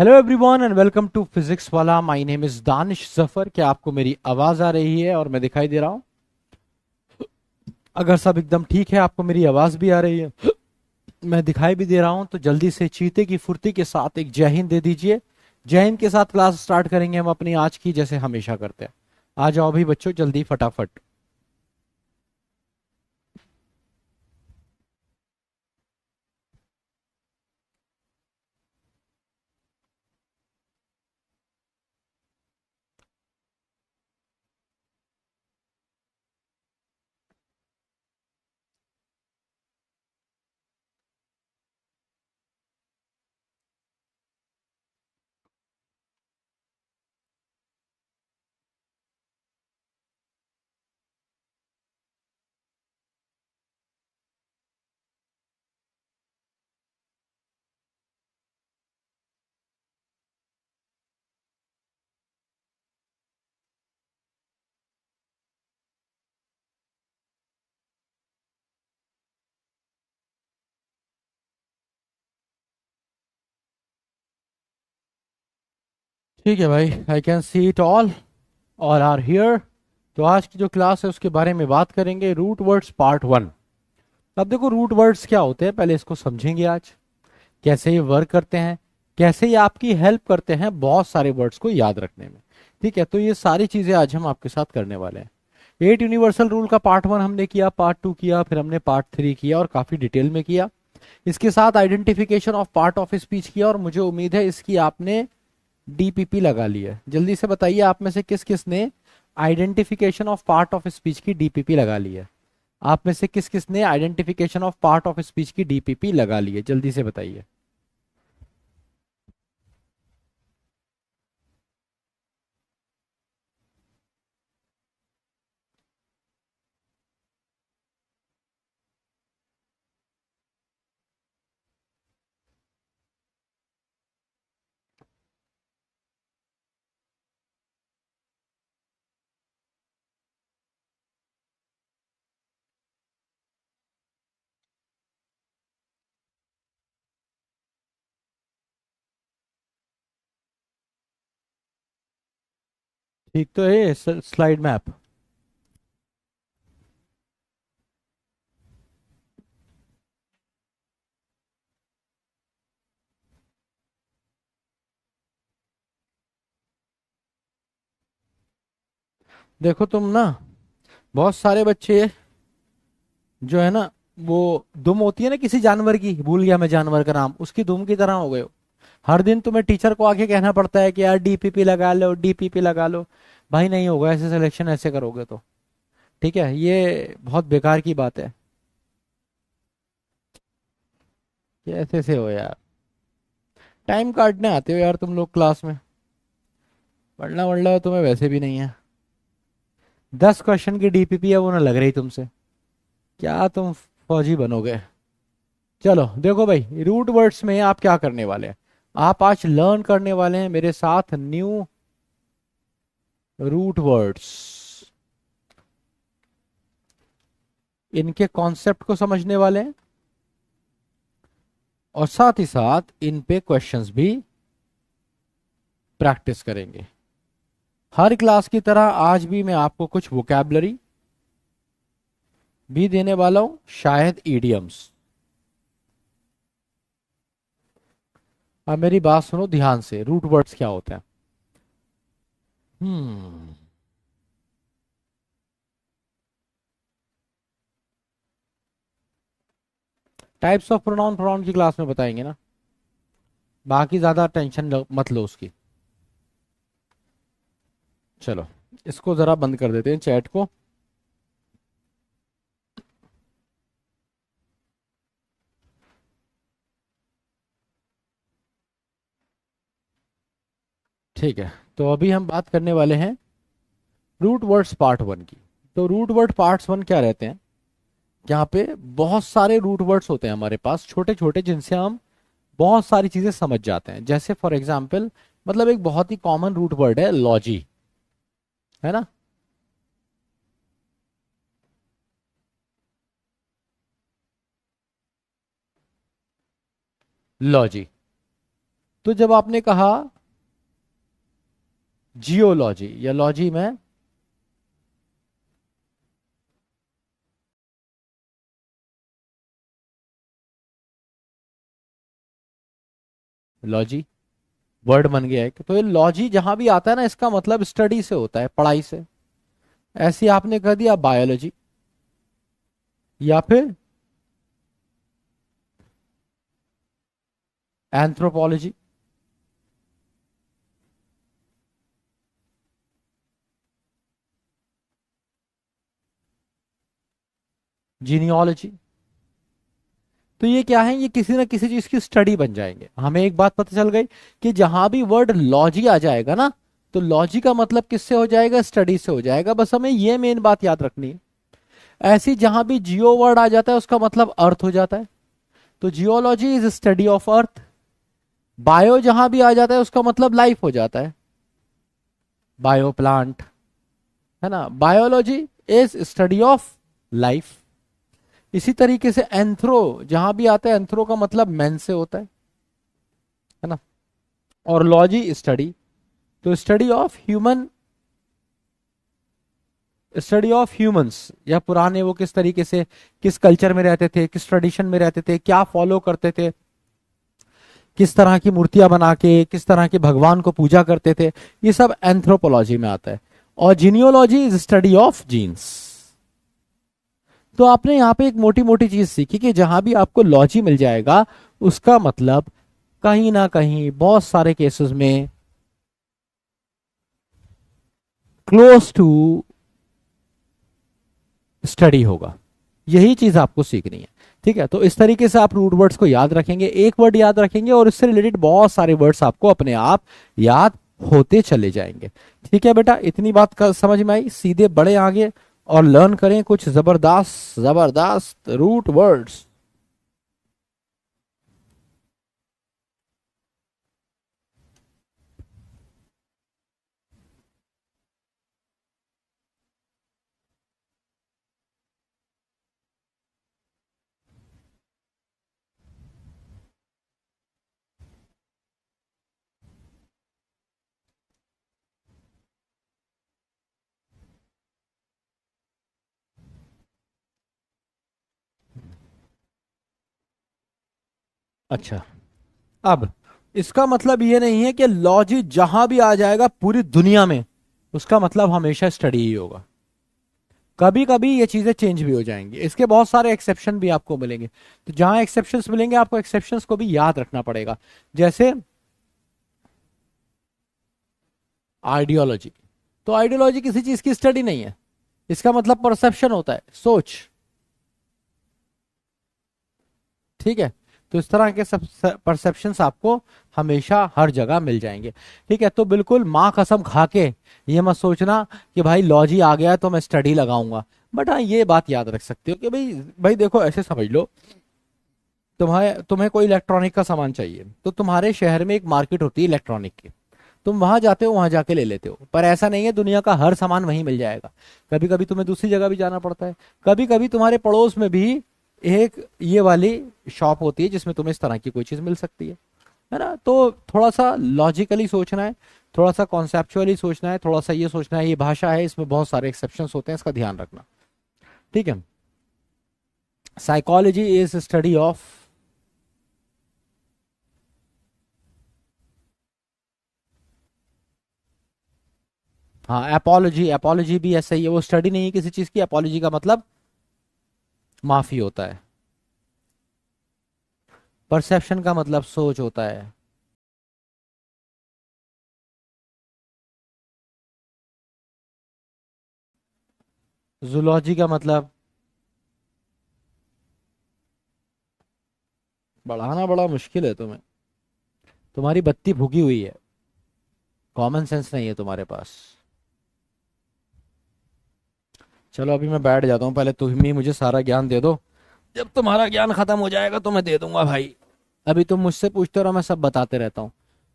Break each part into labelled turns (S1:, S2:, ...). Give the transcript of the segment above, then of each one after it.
S1: Hello everyone and welcome to Physics Wallah. My name is Danish Zafar. क्या आपको मेरी आवाज आ रही है और मैं दिखाई दे रहा हूँ? अगर सब एकदम ठीक है, आपको मेरी आवाज भी आ रही है, मैं दिखाई भी दे रहा हूँ, तो जल्दी से चीते की फुर्ती के साथ एक जय हिंद दे दीजिए। जय हिंद के साथ क्लास स्टार्ट करेंगे हम अपनी आज की, जैसे हमेशा करते हैं। आ जाओ भी बच्चों, जल्दी फटाफट। ठीक है भाई, I can see it all और आर हियर। तो आज की जो क्लास है उसके बारे में बात करेंगे, रूट वर्ड्स पार्ट वन। अब देखो, रूट वर्ड्स क्या होते हैं पहले इसको समझेंगे आज। कैसे ये वर्क करते हैं, कैसे ये आपकी हेल्प करते हैं बहुत सारे वर्ड्स को याद रखने में। ठीक है, तो ये सारी चीजें आज हम आपके साथ करने वाले हैं। एट यूनिवर्सल रूल का पार्ट वन हमने किया, पार्ट टू किया, फिर हमने पार्ट थ्री किया और काफी डिटेल में किया। इसके साथ identification of part of speech किया और मुझे उम्मीद है इसकी आपने डीपीपी लगा ली है। जल्दी से बताइए आप में से किस किस ने identification of part of speech की डीपीपी लगा ली है। आप में से किस किस ने identification of part of speech की डीपीपी लगा ली है, जल्दी से बताइए। ठीक तो है स्लाइड मैप। देखो तुम ना, बहुत सारे बच्चे जो है ना, वो दुम होती है ना किसी जानवर की, भूल गया मैं जानवर का नाम, उसकी दुम की तरह हो गए हो। हर दिन तुम्हें टीचर को आके कहना पड़ता है कि यार डीपीपी लगा लो, डीपीपी लगा लो। भाई नहीं होगा ऐसे सिलेक्शन, ऐसे करोगे तो। ठीक है, ये बहुत बेकार की बात है। ये ऐसे से हो यार, टाइम काटने आते हो यार तुम लोग क्लास में। पढ़ना वढ़ना तुम्हें वैसे भी नहीं है। 10 क्वेश्चन की डीपीपी है, वो ना लग रही तुमसे। क्या तुम फौजी बनोगे? चलो देखो भाई, रूट वर्ड्स में आप क्या करने वाले हैं। आप आज लर्न करने वाले हैं मेरे साथ न्यू रूट वर्ड्स। इनके कॉन्सेप्ट को समझने वाले हैं और साथ ही साथ इन पे क्वेश्चंस भी प्रैक्टिस करेंगे। हर क्लास की तरह आज भी मैं आपको कुछ वोकैबलरी भी देने वाला हूं, शायद ईडियम्स। अब मेरी बात सुनो ध्यान से, रूट वर्ड्स क्या होते हैं। हम्म टाइप्स ऑफ प्रोनाउन प्रोनाउन की क्लास में बताएंगे ना, बाकी ज्यादा टेंशन मत लो उसकी। चलो, इसको जरा बंद कर देते हैं चैट को। ठीक है, तो अभी हम बात करने वाले हैं रूट वर्ड्स पार्ट वन की। तो रूट वर्ड पार्ट्स वन क्या रहते हैं, यहाँ पे बहुत सारे रूट वर्ड्स होते हैं हमारे पास, छोटे छोटे, जिनसे हम बहुत सारी चीजें समझ जाते हैं। जैसे फॉर एग्जाम्पल, मतलब एक बहुत ही कॉमन रूट वर्ड है लॉजी, है ना। लॉजी, तो जब आपने कहा जियोलॉजी या लॉजी में लॉजी वर्ड बन गया है, तो ये लॉजी जहां भी आता है ना, इसका मतलब स्टडी से होता है, पढ़ाई से। ऐसे ही आपने कह दिया बायोलॉजी, या फिर एंथ्रोपोलॉजी, जीनियोलॉजी। तो ये क्या है, ये किसी ना किसी चीज की स्टडी बन जाएंगे। हमें एक बात पता चल गई कि जहां भी वर्ड लॉजी आ जाएगा ना, तो लॉजी का मतलब किससे हो जाएगा, स्टडी से हो जाएगा। बस हमें ये मेन बात याद रखनी है। ऐसी जहां भी जियो वर्ड आ जाता है उसका मतलब अर्थ हो जाता है, तो geology is study of earth. Bio जहां भी आ जाता है उसका मतलब लाइफ हो जाता है, बायो प्लांट, है ना। Biology is study of life. इसी तरीके से एंथ्रो जहां भी आता है, एंथ्रो का मतलब मैन से होता है ना। और लॉजी स्टडी, तो study of human, study of humans, या पुराने वो किस तरीके से, किस कल्चर में रहते थे, किस ट्रेडिशन में रहते थे, क्या फॉलो करते थे, किस तरह की मूर्तियां बना के किस तरह के भगवान को पूजा करते थे, ये सब एंथ्रोपोलॉजी में आता है। और genealogy is study of genes. तो आपने यहां पे एक मोटी मोटी चीज सीखी कि जहां भी आपको लॉजी मिल जाएगा, उसका मतलब कहीं ना कहीं बहुत सारे केसेस में क्लोज टू स्टडी होगा। यही चीज आपको सीखनी है, ठीक है। तो इस तरीके से आप रूट वर्ड्स को याद रखेंगे, एक वर्ड याद रखेंगे और इससे रिलेटेड बहुत सारे वर्ड्स आपको अपने आप याद होते चले जाएंगे। ठीक है बेटा, इतनी बात का समझ में आई, सीधे बढ़े आगे और लर्न करें कुछ जबरदस्त जबरदस्त रूट वर्ड्स। अच्छा, अब इसका मतलब ये नहीं है कि लॉजिक जहां भी आ जाएगा पूरी दुनिया में उसका मतलब हमेशा स्टडी ही होगा। कभी कभी ये चीजें चेंज भी हो जाएंगी, इसके बहुत सारे एक्सेप्शन भी आपको मिलेंगे। तो जहां एक्सेप्शंस मिलेंगे आपको एक्सेप्शंस को भी याद रखना पड़ेगा। जैसे आइडियोलॉजी, तो आइडियोलॉजी किसी चीज की स्टडी नहीं है, इसका मतलब परसेप्शन होता है, सोच। ठीक है, तो इस तरह के सब परसेप्शंस आपको हमेशा हर जगह मिल जाएंगे। ठीक है, तो बिल्कुल माँ कसम खा के ये मत सोचना कि भाई लॉजी आ गया तो मैं स्टडी लगाऊंगा। बट हाँ, ये बात याद रख सकते हो कि भाई भाई देखो, ऐसे समझ लो, तुम्हें कोई इलेक्ट्रॉनिक का सामान चाहिए, तो तुम्हारे शहर में एक मार्केट होती है इलेक्ट्रॉनिक की, तुम वहां जाते हो, वहां जाके ले लेते हो। पर ऐसा नहीं है दुनिया का हर सामान वहीं मिल जाएगा, कभी कभी तुम्हें दूसरी जगह भी जाना पड़ता है। कभी कभी तुम्हारे पड़ोस में भी एक ये वाली शॉप होती है जिसमें तुम्हें इस तरह की कोई चीज मिल सकती है ना। तो थोड़ा सा लॉजिकली सोचना है, थोड़ा सा कॉन्सेप्चुअली सोचना है, थोड़ा सा ये सोचना है ये भाषा है, इसमें बहुत सारे एक्सेप्शंस होते हैं, इसका ध्यान रखना। ठीक है, साइकोलॉजी इज स्टडी ऑफ, हाँ एपोलॉजी, एपोलॉजी भी ऐसा ही है, वो स्टडी नहीं है किसी चीज की, एपोलॉजी का मतलब माफी होता है। परसेप्शन का मतलब सोच होता है। जूलॉजी का मतलब, बढ़ाना बड़ा मुश्किल है तुम्हें, तुम्हारी बत्ती भुगी हुई है, कॉमन सेंस नहीं है तुम्हारे पास। चलो अभी मैं बैठ जाता हूँ, पहले तुम ही मुझे सारा ज्ञान दे दो, जब तुम्हारा ज्ञान खत्म हो जाएगा तो मैं दे दूंगा भाई। अभी तुम मुझसे पूछते रहो, मैं सब बताते रहता हूँ।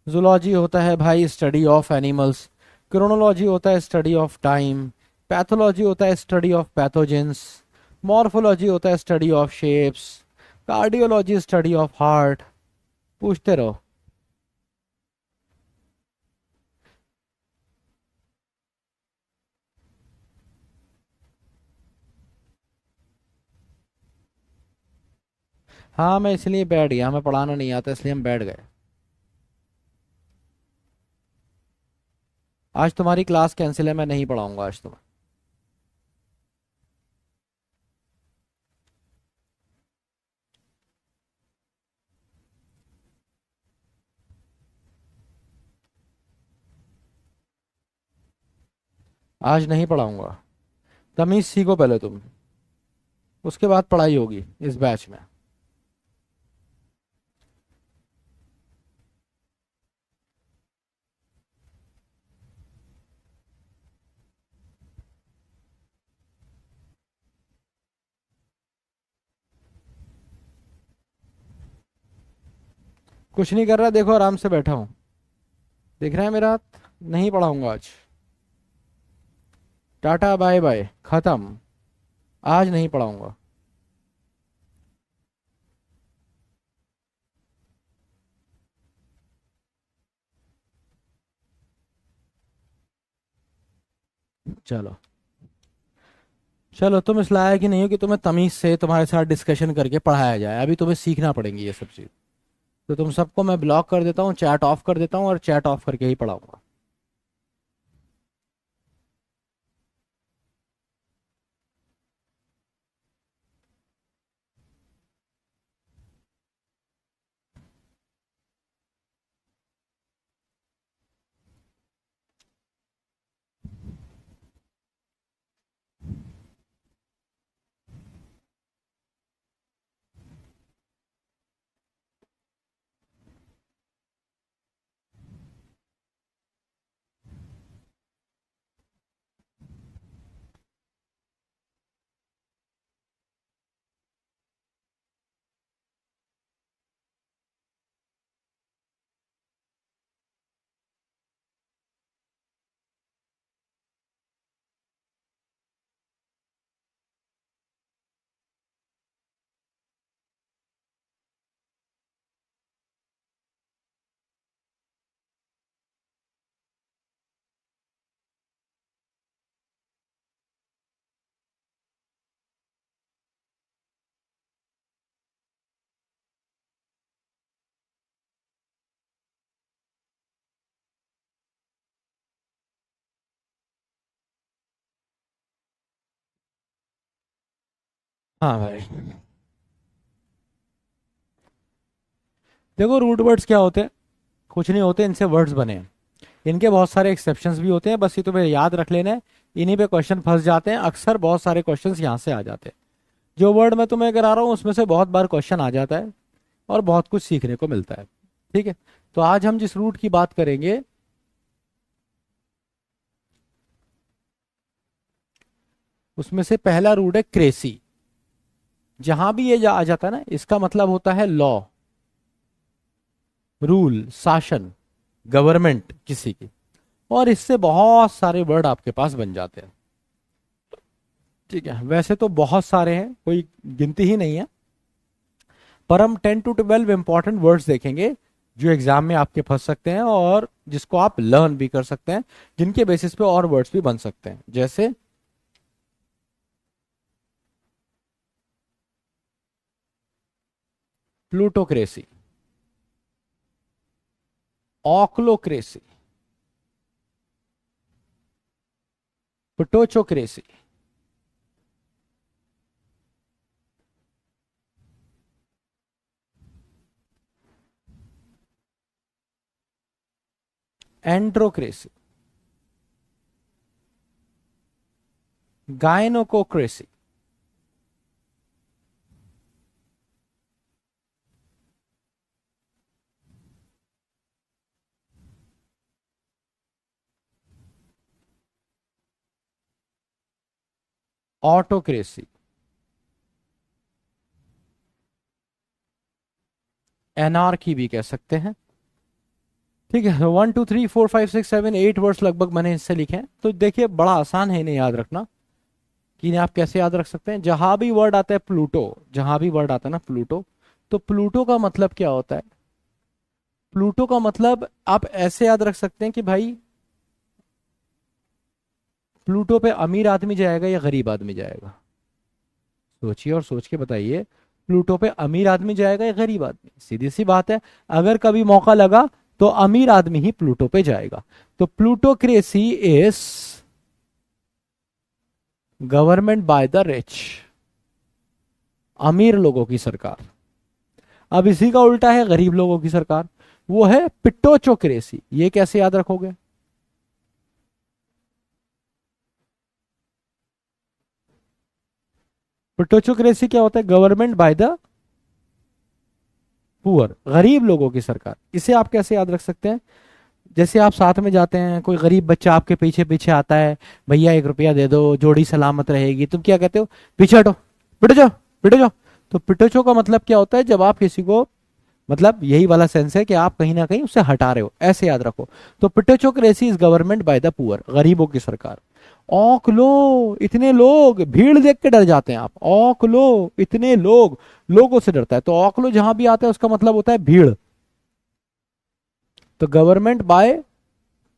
S1: जूलॉजी होता है भाई स्टडी ऑफ एनिमल्स, क्रोनोलॉजी होता है स्टडी ऑफ टाइम, पैथोलॉजी होता है स्टडी ऑफ पैथोजेंस, मॉर्फोलॉजी होता है study of shapes, cardiology study of heart. पूछते रहो। हाँ मैं इसलिए बैठ गया, हमें पढ़ाना नहीं आता इसलिए हम बैठ गए। आज तुम्हारी क्लास कैंसिल है, मैं नहीं पढ़ाऊंगा आज तुम्हें। आज नहीं पढ़ाऊंगा। तमीज सीखो पहले तुम, उसके बाद पढ़ाई होगी इस बैच में। कुछ नहीं कर रहा, देखो आराम से बैठा हूँ। दिख रहा है मेरा हाथ? नहीं पढ़ाऊंगा आज। टाटा बाय बाय, खत्म। आज नहीं पढ़ाऊंगा। चलो। चलो तुम इस लायक ही नहीं हो कि तुम्हें तमीज से तुम्हारे साथ डिस्कशन करके पढ़ाया जाए, अभी तुम्हें सीखना पड़ेंगी ये सब चीज। तो तुम सबको मैं ब्लॉक कर देता हूँ, चैट ऑफ कर देता हूँ और चैट ऑफ करके ही पढ़ाऊंगा। हाँ भाई। देखो रूट वर्ड्स क्या होते हैं? कुछ नहीं होते, इनसे वर्ड्स बने हैं। इनके बहुत सारे एक्सेप्शंस भी होते हैं, बस ये तुम्हें याद रख लेना है। इन्हीं पे क्वेश्चन फंस जाते हैं अक्सर, बहुत सारे क्वेश्चंस यहाँ से आ जाते हैं। जो वर्ड मैं तुम्हें करा रहा हूँ उसमें से बहुत बार क्वेश्चन आ जाता है और बहुत कुछ सीखने को मिलता है। ठीक है। तो आज हम जिस रूट की बात करेंगे उसमें से पहला रूट है क्रेसी। जहां भी ये आ जाता है ना, इसका मतलब होता है लॉ, रूल, शासन, गवर्नमेंट किसी की। और इससे बहुत सारे वर्ड आपके पास बन जाते हैं। ठीक है, वैसे तो बहुत सारे हैं, कोई गिनती ही नहीं है, पर हम 10 to 12 इंपॉर्टेंट वर्ड्स देखेंगे जो एग्जाम में आपके फंस सकते हैं और जिसको आप लर्न भी कर सकते हैं, जिनके बेसिस पे और वर्ड्स भी बन सकते हैं। जैसे प्लूटोक्रेसी, ऑक्लोक्रेसी, प्टोचोक्रेसी, एंड्रोक्रेसी, गायनोकोक्रेसी, ऑटोक्रेसी, एनार्की भी कह सकते हैं। ठीक है, 1 2 3 4 5 6 7 8 वर्ड्स लगभग मैंने इससे लिखे हैं। तो देखिए बड़ा आसान है इन्हें याद रखना कि इन्हें आप कैसे याद रख सकते हैं। जहां भी वर्ड आता है प्लूटो, जहां भी वर्ड आता है ना प्लूटो, तो प्लूटो का मतलब क्या होता है? प्लूटो का मतलब आप ऐसे याद रख सकते हैं कि भाई प्लूटो पे अमीर आदमी जाएगा या गरीब आदमी जाएगा? सोचिए और सोच के बताइए। प्लूटो पे अमीर आदमी जाएगा या गरीब आदमी? सीधी सी बात है, अगर कभी मौका लगा तो अमीर आदमी ही प्लूटो पे जाएगा। तो plutocracy is government by the rich, अमीर लोगों की सरकार। अब इसी का उल्टा है गरीब लोगों की सरकार, वो है पिटोचोक्रेसी। ये कैसे याद रखोगे? पिटोचोक्रेसी क्या होता है? गवर्नमेंट बाय द पुअर, गरीब लोगों की सरकार। इसे आप कैसे याद रख सकते हैं? जैसे आप साथ में जाते हैं, कोई गरीब बच्चा आपके पीछे पीछे आता है, भैया 1 रुपया दे दो, जोड़ी सलामत रहेगी, तुम क्या कहते हो? पीछे हटो, पिटो जाओ, पिटो जाओ। तो पिटोचो का मतलब क्या होता है? जब आप किसी को, मतलब यही वाला सेंस है कि आप कहीं ना कहीं उससे हटा रहे हो, ऐसे याद रखो। तो ptochocracy is government by the poor, गरीबों की सरकार। औक लो, इतने लोग, भीड़ देख के डर जाते हैं आप। औक लो, इतने लोग, लोगों से डरता है। तो औक लो जहां भी आता है उसका मतलब होता है भीड़। तो गवर्नमेंट बाय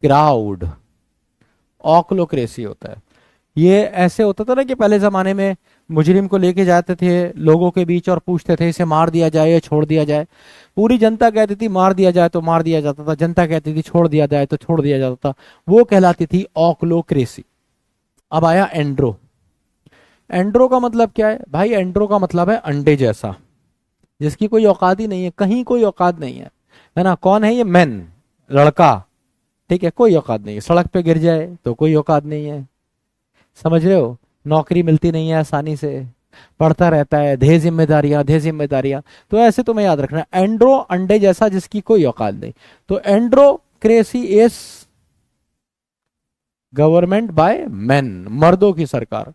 S1: क्राउड, ऑक्लोक्रेसी होता है। ये ऐसे होता था ना कि पहले जमाने में मुजरिम को लेके जाते थे लोगों के बीच और पूछते थे इसे मार दिया जाए या छोड़ दिया जाए। पूरी जनता कहती थी मार दिया जाए तो मार दिया जाता था, जनता कहती थी छोड़ दिया जाए तो छोड़ दिया जाता था। वो कहलाती थी ऑक्लोक्रेसी। अब आया एंड्रो। एंड्रो का मतलब क्या है भाई? एंड्रो का मतलब है अंडे जैसा, जिसकी कोई औकात ही नहीं है, कहीं कोई औकात नहीं है ना? कौन है ये? मैन, लड़का। ठीक है, कोई औकात नहीं है, सड़क पे गिर जाए तो कोई औकात नहीं है, समझ रहे हो? नौकरी मिलती नहीं है आसानी से, पढ़ता रहता है, ढेर जिम्मेदारियां, ढेर जिम्मेदारियां। तो ऐसे तुम्हें याद रखना, एंड्रो अंडे जैसा, जिसकी कोई औकात नहीं। तो एंड्रोक्रेसी इज गवर्नमेंट बाय मेन, मर्दों की सरकार।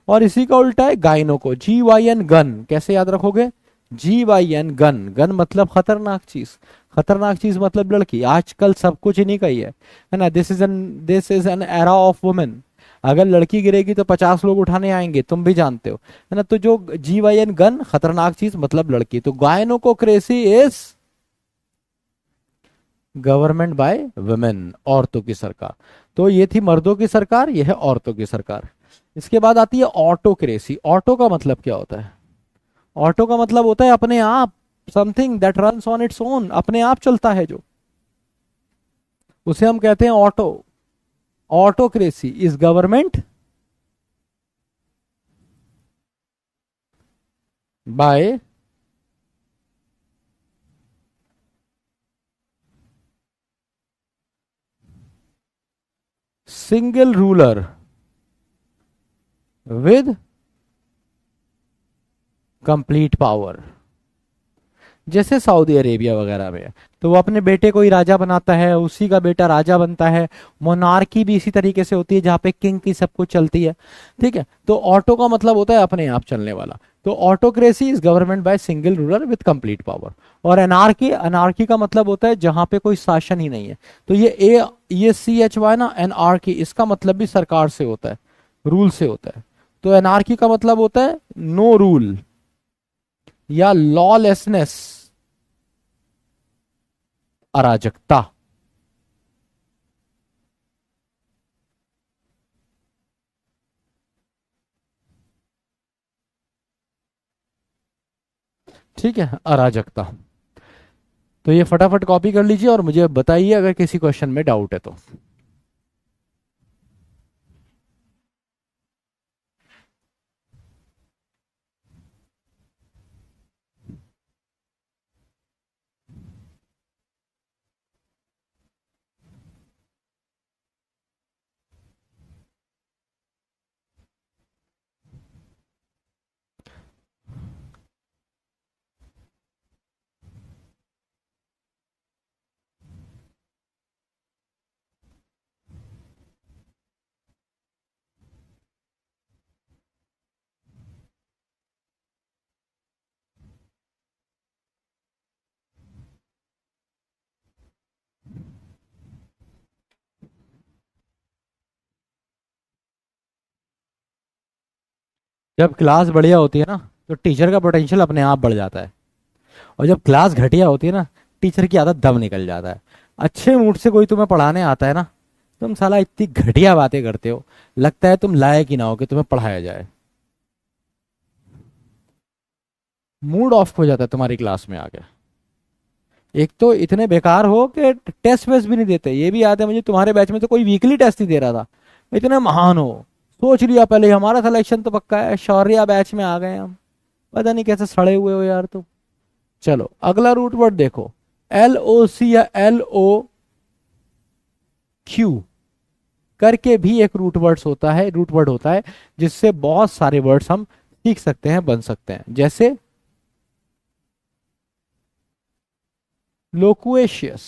S1: और इसी का उल्टा है गाइनो, GYN गन। कैसे याद रखोगे? GYN गन, गन मतलब खतरनाक चीज। खतरनाक चीज मतलब लड़की। आजकल सब कुछ इन्हीं का ही है ना? This is an era of women. अगर लड़की गिरेगी तो 50 लोग उठाने आएंगे, तुम भी जानते हो, है ना? तो जो GYN गन, खतरनाक चीज मतलब लड़की। तो गायनोकोक्रेसी इज गवर्नमेंट बाय वुमेन, औरतों की सरकार। तो ये थी मर्दों की सरकार, ये है औरतों की सरकार। इसके बाद आती है ऑटोक्रेसी। ऑटो का मतलब क्या होता है? ऑटो का मतलब होता है अपने आप, something that runs on its own, अपने आप चलता है जो, उसे हम कहते हैं auto. Autocracy is government by single ruler with complete power. जैसे सऊदी अरेबिया वगैरह में है, तो वो अपने बेटे को ही राजा बनाता है, उसी का बेटा राजा बनता है। मोनार्की भी इसी तरीके से होती है, जहाँ पे किंग की सब कुछ चलती है। ठीक है, तो ऑटो का मतलब होता है अपने आप चलने वाला। तो autocracy is government by single ruler with complete power. और एनार्की, अनार्की का मतलब होता है जहां पे कोई शासन ही नहीं है। तो ये CHY ना, एनआरकी, इसका मतलब भी सरकार से होता है, रूल से होता है। तो एनार्की का मतलब होता है नो रूल या लॉलेसनेस, अराजकता। ठीक है, अराजकता। तो ये फटाफट कॉपी कर लीजिए और मुझे बताइए अगर किसी क्वेश्चन में डाउट है तो। जब क्लास बढ़िया होती है ना, तो टीचर का पोटेंशियल अपने आप बढ़ जाता है। और जब क्लास घटिया होती है ना, टीचर की आदत दम निकल जाता है। अच्छे मूड से कोई तुम्हें पढ़ाने आता है ना, तुम साला इतनी घटिया बातें करते हो, लगता है तुम लायक ही ना हो कि तुम्हें पढ़ाया जाए। मूड ऑफ हो जाता है तुम्हारी क्लास में आके। एक तो इतने बेकार हो कि टेस्ट वेस्ट भी नहीं देते। ये भी याद है मुझे, तुम्हारे बैच में तो कोई वीकली टेस्ट नहीं दे रहा था। इतने महान हो, सोच लिया पहले हमारा सिलेक्शन तो पक्का है, शौर्या बैच में आ गए हम। पता नहीं कैसे सड़े हुए हो यार तुम। चलो अगला रूट वर्ड देखो, LOC या LOQ करके भी एक रूट वर्ड होता है जिससे बहुत सारे वर्ड्स हम सीख सकते हैं, बन सकते हैं। जैसे लोकुएशियस,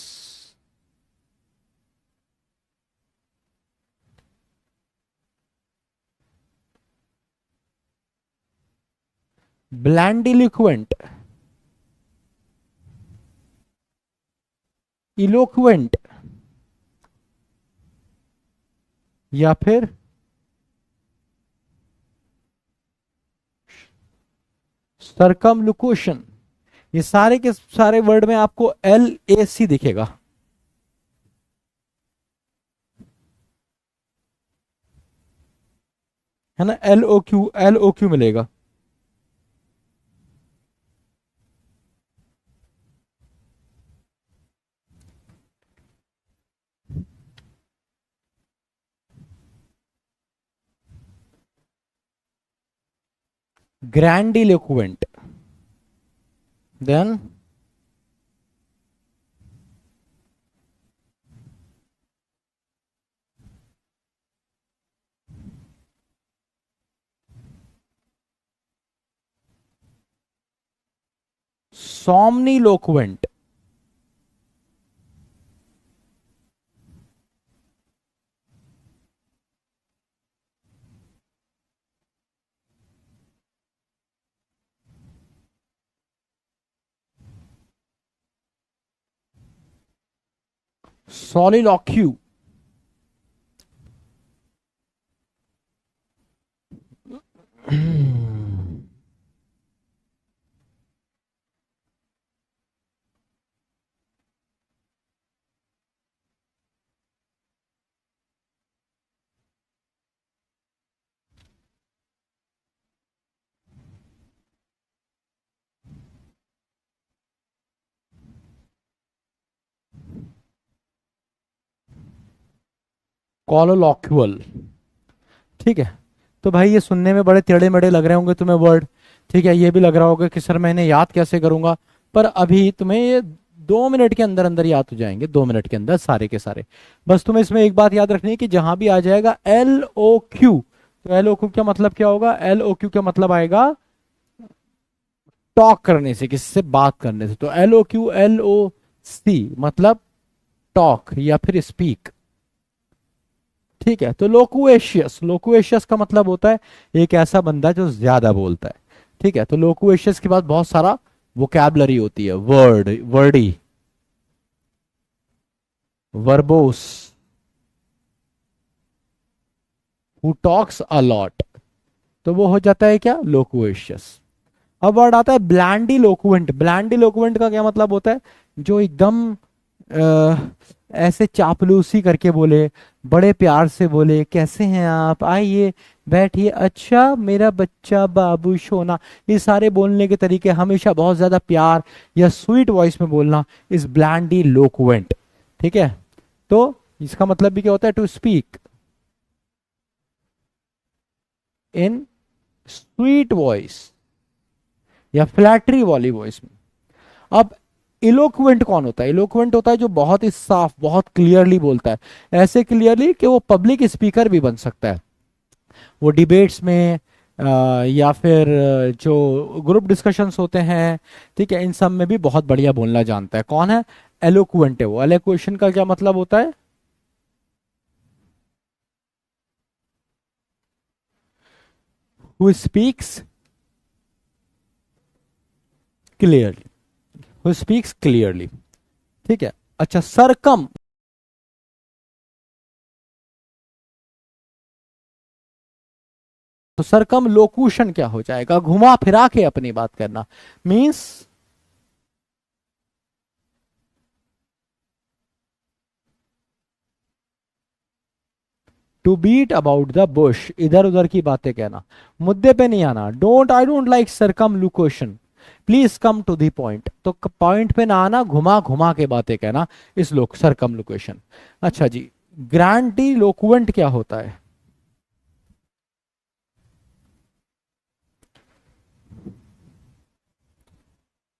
S1: ब्लैंडिलिक्वेंट, इलोक्वेंट, या फिर सरकमलुकुशन। ये सारे के सारे वर्ड में आपको LAC दिखेगा। है ना, LOQ मिलेगा। ग्रैंडिलोक्वेंट, देन सोमनीलोक्वेंट, सोलिलॉक्यू, कॉलोलॉक्युअल। ठीक है, तो भाई ये सुनने में बड़े टेढ़े मेढ़े लग रहे होंगे तुम्हें वर्ड। ठीक है, ये भी लग रहा होगा कि सर मैं इन्हें याद कैसे करूंगा। पर अभी तुम्हें ये 2 मिनट के अंदर अंदर याद हो जाएंगे, 2 मिनट के अंदर सारे के सारे। बस तुम्हें इसमें एक बात याद रखनी है कि जहां भी आ जाएगा LOQ, तो LOQ का मतलब क्या होगा? LOQ का मतलब आएगा टॉक करने से, किसी से बात करने से। तो LOQ LOC मतलब टॉक या फिर स्पीक। ठीक है, तो लोकुएशियस, लोकुएशियस का मतलब होता है एक ऐसा बंदा जो ज्यादा बोलता है। ठीक है, तो लोकुएशियस के बाद बहुत सारा वोकैबलरी होती है, Verde, verbose, who talks a lot, तो वो हो जाता है क्या? लोकुएशियस। अब वर्ड आता है ब्लैंडी लोकुवेंट। ब्लैंडी लोकुवेंट का क्या मतलब होता है? जो एकदम ऐसे चापलूसी करके बोले, बड़े प्यार से बोले, कैसे हैं आप, आइए बैठिए, अच्छा मेरा बच्चा बाबू सोना। ये सारे बोलने के तरीके, हमेशा बहुत ज्यादा प्यार या स्वीट वॉइस में बोलना, इस ब्लैंडी लोकुवेंट। ठीक है, तो इसका मतलब भी क्या होता है? To speak in sweet voice या फ्लैटरी वाली वॉइस में। अब इलोक्वेंट कौन होता है? इलोक्वेंट होता है जो बहुत ही साफ, बहुत क्लियरली बोलता है, ऐसे क्लियरली कि वो पब्लिक स्पीकर भी बन सकता है। वो डिबेट्स में या फिर जो ग्रुप डिस्कशंस होते हैं, ठीक है, इन सब में भी बहुत बढ़िया बोलना जानता है। कौन है? एलोक्वेंट है वो। एलोक्वेशन का क्या मतलब होता है? Who speaks clearly, who speaks clearly. ठीक है, अच्छा सरकम, तो सरकम लोकुशन क्या हो जाएगा? घुमा फिरा के अपनी बात करना, means to beat about the bush, इधर उधर की बातें कहना, मुद्दे पे नहीं आना। Don't, I don't like circumlocution, please come to the point. तो पॉइंट पे ना आना, घुमा घुमा के बातें कहना, इस लोक सरकमलोकेशन। अच्छा जी, ग्रैंडिलोक्वेंट क्या होता है?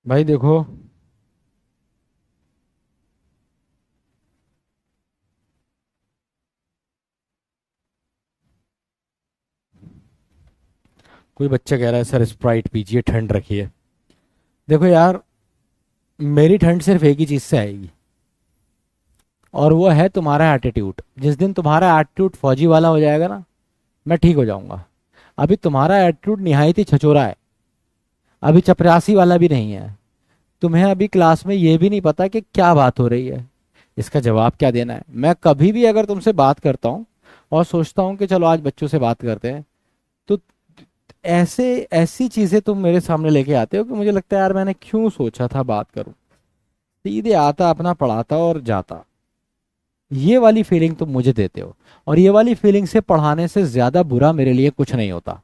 S1: भाई देखो, कोई बच्चा कह रहा है सर स्प्राइट पीजिए, ठंड रखिए। देखो यार, मेरी ठंड सिर्फ एक ही चीज से आएगी, और वो है तुम्हारा एटीट्यूड। जिस दिन तुम्हारा एटीट्यूड फौजी वाला हो जाएगा ना, मैं ठीक हो जाऊंगा। अभी तुम्हारा एटीट्यूड निहायत ही छचोरा है, अभी चपरासी वाला भी नहीं है। तुम्हें अभी क्लास में ये भी नहीं पता कि क्या बात हो रही है, इसका जवाब क्या देना है। मैं कभी भी अगर तुमसे बात करता हूँ और सोचता हूँ कि चलो आज बच्चों से बात करते हैं, तो ऐसे ऐसी चीजें तुम मेरे सामने लेके आते हो कि मुझे लगता है यार मैंने क्यों सोचा था बात करूं। सीधे आता, अपना पढ़ाता और जाता। ये वाली फीलिंग तुम मुझे देते हो, और ये वाली फीलिंग से पढ़ाने से ज्यादा बुरा मेरे लिए कुछ नहीं होता।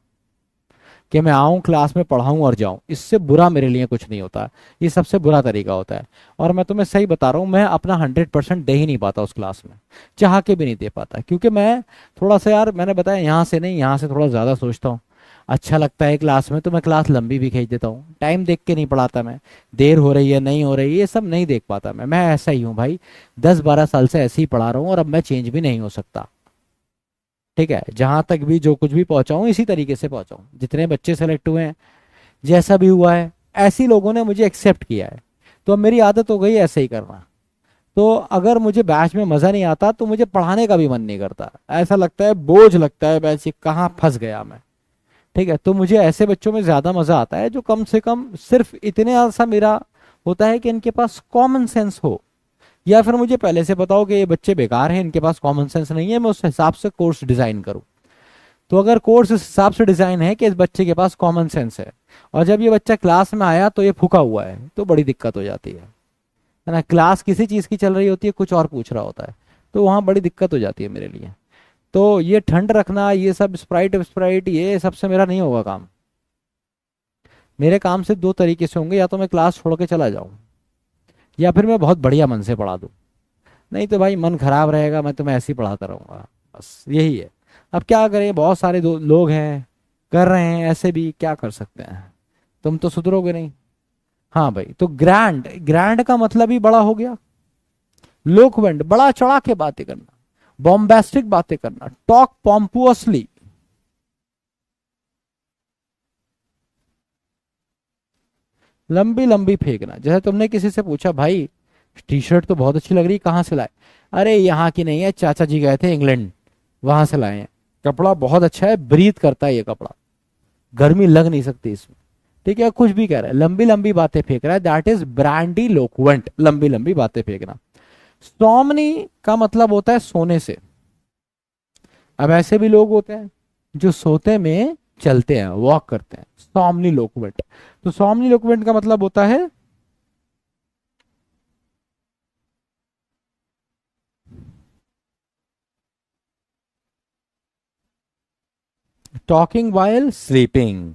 S1: कि मैं आऊं क्लास में पढ़ाऊं और जाऊं, इससे बुरा मेरे लिए कुछ नहीं होता। ये सबसे बुरा तरीका होता है। और मैं तुम्हें सही बता रहा हूं, मैं अपना 100% दे ही नहीं पाता उस क्लास में, चाह के भी नहीं दे पाता, क्योंकि मैं थोड़ा सा, यार मैंने बताया, यहाँ से नहीं यहाँ से थोड़ा ज्यादा सोचता हूँ। अच्छा लगता है क्लास में तो मैं क्लास लंबी भी खींच देता हूँ, टाइम देख के नहीं पढ़ाता मैं। देर हो रही है नहीं हो रही है, ये सब नहीं देख पाता मैं ऐसा ही हूँ भाई। 10-12 साल से ऐसे ही पढ़ा रहा हूँ, और अब मैं चेंज भी नहीं हो सकता। ठीक है, जहां तक भी जो कुछ भी पहुंचाऊं इसी तरीके से पहुंचाऊं। जितने बच्चे सेलेक्ट हुए हैं, जैसा भी हुआ है, ऐसी लोगों ने मुझे एक्सेप्ट किया है, तो अब मेरी आदत हो गई ऐसे ही करना। तो अगर मुझे बैच में मजा नहीं आता तो मुझे पढ़ाने का भी मन नहीं करता, ऐसा लगता है बोझ लगता है बैच, ये कहाँ फंस गया मैं। ठीक है, तो मुझे ऐसे बच्चों में ज्यादा मजा आता है जो कम से कम सिर्फ इतने सा मेरा होता है कि इनके पास कॉमन सेंस हो, या फिर मुझे पहले से पता हो कि ये बच्चे बेकार हैं, इनके पास कॉमन सेंस नहीं है, मैं उस हिसाब से कोर्स डिजाइन करूं। तो अगर कोर्स इस हिसाब से डिजाइन है कि इस बच्चे के पास कॉमन सेंस है, और जब ये बच्चा क्लास में आया तो ये फूका हुआ है, तो बड़ी दिक्कत हो जाती है ना। क्लास किसी चीज की चल रही होती है, कुछ और पूछ रहा होता है, तो वहां बड़ी दिक्कत हो जाती है मेरे लिए। तो ये ठंड रखना, ये सब स्प्राइट स्प्राइट, ये सबसे मेरा नहीं होगा काम। मेरे काम से दो तरीके से होंगे, या तो मैं क्लास छोड़ के चला जाऊं, या फिर मैं बहुत बढ़िया मन से पढ़ा दूं। नहीं तो भाई मन खराब रहेगा, मैं तुम्हें ऐसे ही पढ़ाता रहूंगा, बस यही है। अब क्या करें, बहुत सारे लोग हैं कर रहे हैं ऐसे भी, क्या कर सकते हैं, तुम तो सुधरोगे नहीं। हाँ भाई, तो ग्रैंड, ग्रैंड का मतलब ही बड़ा हो गया। लोकवेंट, बड़ा चढ़ा के बातें करना, बॉम्बास्टिक बातें करना, टॉक पॉम्पुअसली। लंबी लंबी फेंकना, जैसे तुमने किसी से पूछा भाई टी शर्ट तो बहुत अच्छी लग रही, कहाँ से लाए? अरे यहाँ की नहीं है, चाचा जी गए थे इंग्लैंड, वहां से लाए हैं। कपड़ा बहुत अच्छा है, ब्रीथ करता है ये कपड़ा, गर्मी लग नहीं सकती इसमें। ठीक है, कुछ भी कह रहा है, लंबी लंबी बातें फेंक रहा है, दैट इज ब्रांडी लोक्वेंट, लंबी लंबी बातें फेंकना। सोमनी का मतलब होता है सोने से। अब ऐसे भी लोग होते हैं जो सोते में चलते हैं, वॉक करते हैं, सोमनी लोक्वेंट। तो सोमनी लोक्वेंट का मतलब होता है टॉकिंग वाइल स्लीपिंग।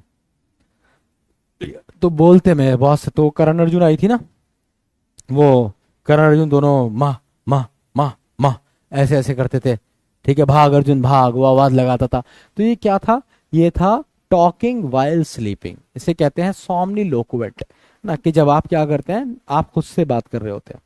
S1: तो बोलते में बहुत से, तो करण अर्जुन आई थी ना, वो करण अर्जुन दोनों माँ माँ माँ माँ ऐसे ऐसे करते थे। ठीक है, भाग अर्जुन भाग, वो आवाज लगाता था। तो ये क्या था? ये था टॉकिंग वाइल स्लीपिंग। इसे कहते हैं सॉम्नी लोकुवेट ना, कि जब आप क्या करते हैं, आप खुद से बात कर रहे होते हैं।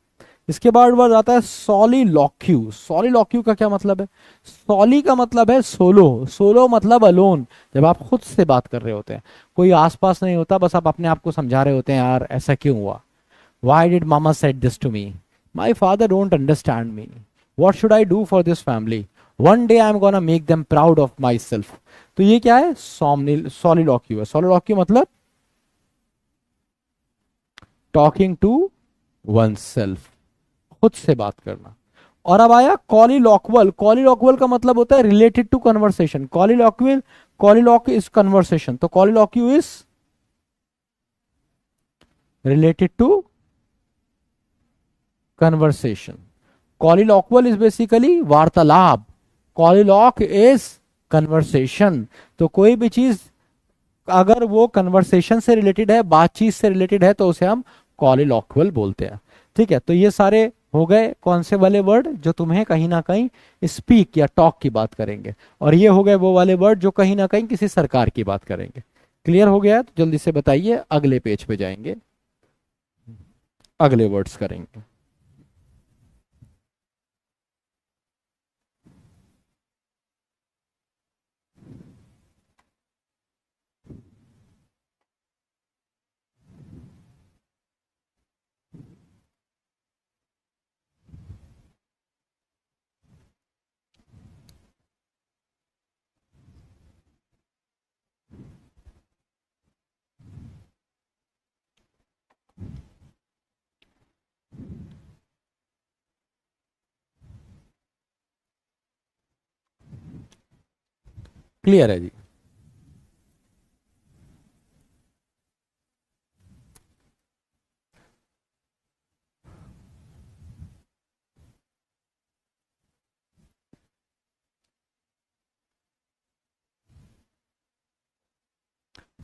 S1: इसके बाद वर्ड आता है सॉलिलॉक्यू। सॉलिलॉक्यू का क्या मतलब है? सॉली का मतलब है सोलो, सोलो मतलब अलोन, जब आप खुद से बात कर रहे होते हैं, कोई आसपास नहीं होता, बस आप अपने आप को समझा रहे होते हैं, यार ऐसा क्यों हुआ, why did mama said this to me, my father don't understand me, what should I do for this family, one day I'm gonna make them proud of myself। तो ये क्या है? सॉलिलॉक्यू है। सॉलिलॉक्यू मतलब टॉकिंग टू वन सेल्फ, खुद से बात करना। और अब आया कॉलीलॉक्वल। कॉलीलॉक्वल का मतलब होता है related to conversation. Colloquial, colloquy is conversation, तो colloquy is related to conversation. Colloquial is basically वार्तालाप, कॉलीलॉक इज कन्वर्सेशन। तो कोई भी चीज अगर वो कन्वर्सेशन से रिलेटेड है, बातचीत से रिलेटेड है, तो उसे हम कॉलिलॉक्वल बोलते हैं। ठीक है, तो ये सारे हो गए कौन से वाले वर्ड जो तुम्हें कहीं ना कहीं स्पीक या टॉक की बात करेंगे, और ये हो गए वो वाले वर्ड जो कहीं ना कहीं किसी सरकार की बात करेंगे। क्लियर हो गया है? तो जल्दी से बताइए, अगले पेज पे जाएंगे, अगले वर्ड्स करेंगे। क्लियर है जी?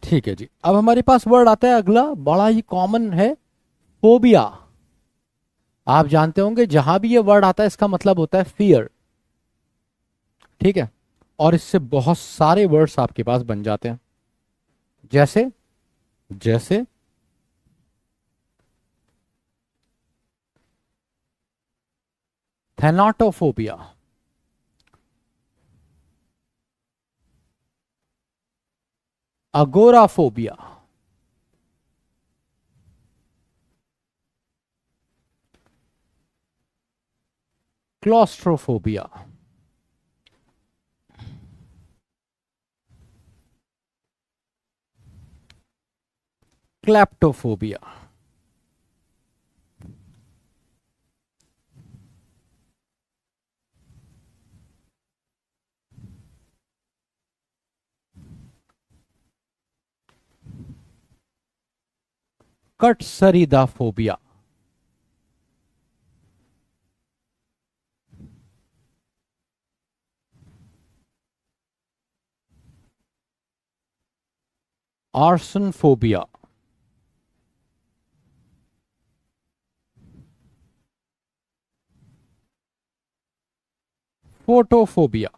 S1: ठीक है जी, अब हमारे पास वर्ड आता है अगला, बड़ा ही कॉमन है, फोबिया। आप जानते होंगे जहां भी ये वर्ड आता है इसका मतलब होता है फियर। ठीक है, और इससे बहुत सारे वर्ड्स आपके पास बन जाते हैं, जैसे जैसे थैनाटोफोबिया, अगोराफोबिया, क्लॉस्ट्रोफोबिया, क्लैप्टोफोबिया, कटसरीदाफोबिया, आर्सनफोबिया, फोटोफोबिया,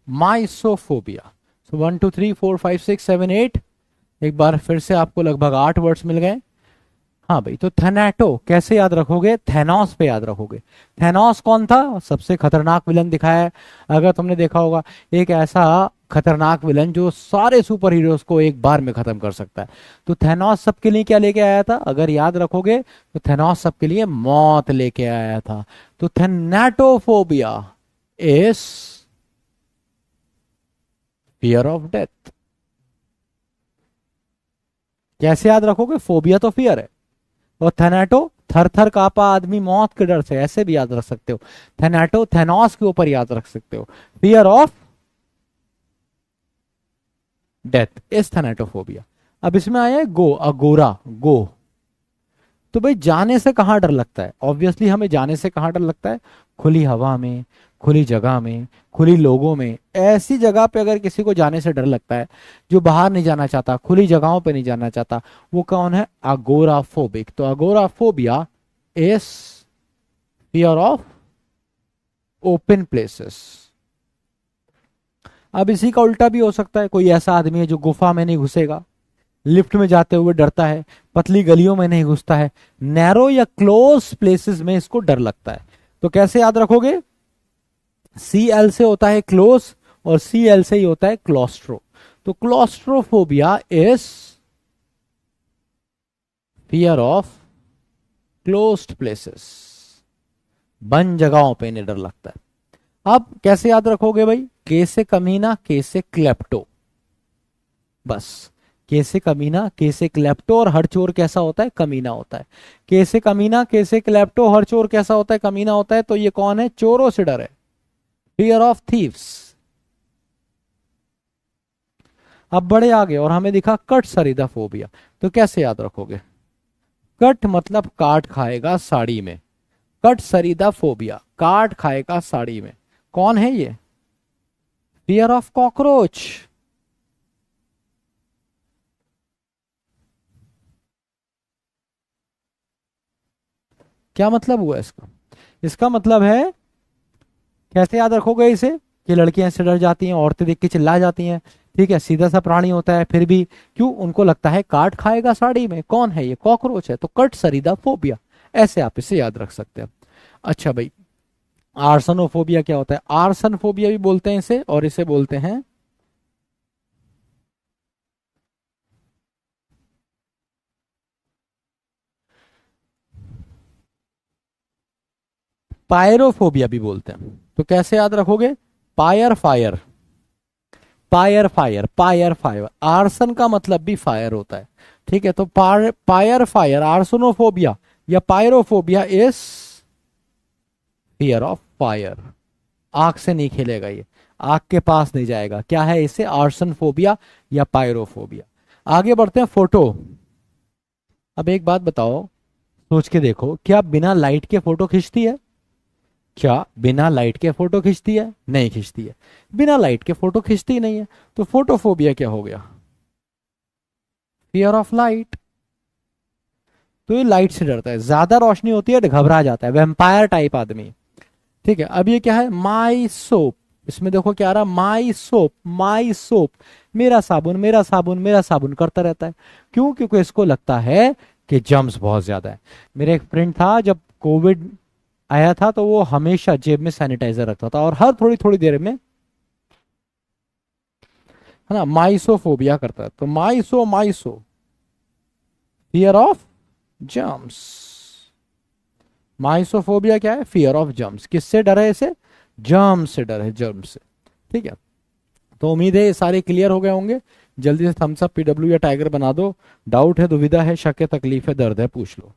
S1: माइसोफोबिया। सो 1 2 3 4 5 6 7 8, एक बार फिर से आपको लगभग 8 वर्ड्स मिल गए। हाँ भाई, तो थैनाटो कैसे याद रखोगे? थैनोस पे याद रखोगे। थैनोस कौन था? सबसे खतरनाक विलन दिखाया है। अगर तुमने देखा होगा, एक ऐसा खतरनाक विलन जो सारे सुपर हीरोज को एक बार में खत्म कर सकता है। तो थैनोस सबके लिए क्या लेके आया था? अगर याद रखोगे तो थैनोस सबके लिए मौत लेके आया था। तो थैनाटोफोबिया इज फियर ऑफ डेथ। कैसे याद रखोगे? फोबिया तो फियर है, और थैनाटो थर थर कांपा आदमी मौत के डर से, ऐसे भी याद रख सकते हो। थैनाटो थैनोस के ऊपर याद रख सकते हो, फियर ऑफ डेथ इज थैनाटोफोबिया। अब इसमें आया है गो, अगोरा, गो। तो भाई जाने से कहां डर लगता है? ऑब्वियसली हमें जाने से कहां डर लगता है? खुली हवा में, खुली जगह में, खुली लोगों में। ऐसी जगह पे अगर किसी को जाने से डर लगता है, जो बाहर नहीं जाना चाहता, खुली जगहों पे नहीं जाना चाहता, वो कौन है? अगोराफोबिक। तो agoraphobia is fear of open places. अब इसी का उल्टा भी हो सकता है, कोई ऐसा आदमी है जो गुफा में नहीं घुसेगा, लिफ्ट में जाते हुए डरता है, पतली गलियों में नहीं घुसता है, नैरो या क्लोज प्लेसेस में इसको डर लगता है। तो कैसे याद रखोगे? सी एल से होता है क्लोज, और सी एल से ही होता है क्लॉस्ट्रो। तो claustrophobia is fear of closed places. बंद जगहों पे नहीं डर लगता है। अब कैसे याद रखोगे भाई? के से कमीना, के से क्लेप्टो, बस। के से कमीना, के से क्लेप्टो, और हर चोर कैसा होता है? कमीना होता है। के से कमीना, के से क्लेप्टो, हर चोर कैसा होता है? कमीना होता है। तो ये कौन है? चोरों से डर है, फियर ऑफ थीव्स। अब बड़े आगे और हमें दिखा कट सरीदा फोबिया। तो कैसे याद रखोगे? कट मतलब काट खाएगा साड़ी में, कट सरीदा फोबिया, काट खाएगा साड़ी में। कौन है ये? Fear of cockroach. क्या मतलब हुआ इसका? इसका मतलब है, कैसे याद रखोगे इसे, कि लड़कियां इससे डर जाती हैं, औरतें देख के चिल्ला जाती हैं। ठीक है, सीधा सा प्राणी होता है, फिर भी क्यों उनको लगता है काट खाएगा साड़ी में? कौन है ये? कॉकरोच है, तो कट सरीदा फोबिया। ऐसे आप इसे याद रख सकते हैं। अच्छा भाई, आर्सनोफोबिया क्या होता है? आर्सन फोबिया भी बोलते हैं इसे, और इसे बोलते हैं पायरोफोबिया भी बोलते हैं। तो कैसे याद रखोगे? Pyre fire, pyre fire, pyre fire, arson का मतलब भी फायर होता है। ठीक है, तो पायर फायर, आर्सनोफोबिया या pyrophobia is fear of fire. आग से नहीं खेलेगा ये, आग के पास नहीं जाएगा। क्या है इसे? आर्सन फोबिया या पायरोफोबिया। आगे बढ़ते हैं, फोटो। अब एक बात बताओ, सोच के देखो, क्या बिना लाइट के फोटो खींचती है? क्या बिना लाइट के फोटो खींचती है? नहीं खींचती है। बिना लाइट के फोटो खींचती नहीं है। तो फोटोफोबिया क्या हो गया? Fear of light. तो ये लाइट से डरता है, ज्यादा रोशनी होती है तो घबरा जाता है, वेम्पायर टाइप आदमी। ठीक है, अब ये क्या है? माई सोप। इसमें देखो क्या आ रहा, माई सोप, माई सोप, मेरा साबुन, मेरा साबुन, मेरा साबुन करता रहता है। क्यों? क्योंकि इसको लगता है कि जम्स बहुत ज्यादा है। मेरा एक फ्रेंड था, जब कोविड आया था तो वो हमेशा जेब में सैनिटाइजर रखता था, और हर थोड़ी थोड़ी देर में, है ना, माइसोफोबिया करता है। तो माइसो, फियर ऑफ जम्स। माइसोफोबिया क्या है? Fear of germs. किससे डर है इसे? जर्म से डर है, जर्म से। ठीक है, तो उम्मीद है ये सारे क्लियर हो गए होंगे। जल्दी से थम्स अप, पीडब्ल्यू या टाइगर बना दो। डाउट है, दुविधा है, शक है, तकलीफ है, दर्द है, पूछ लो।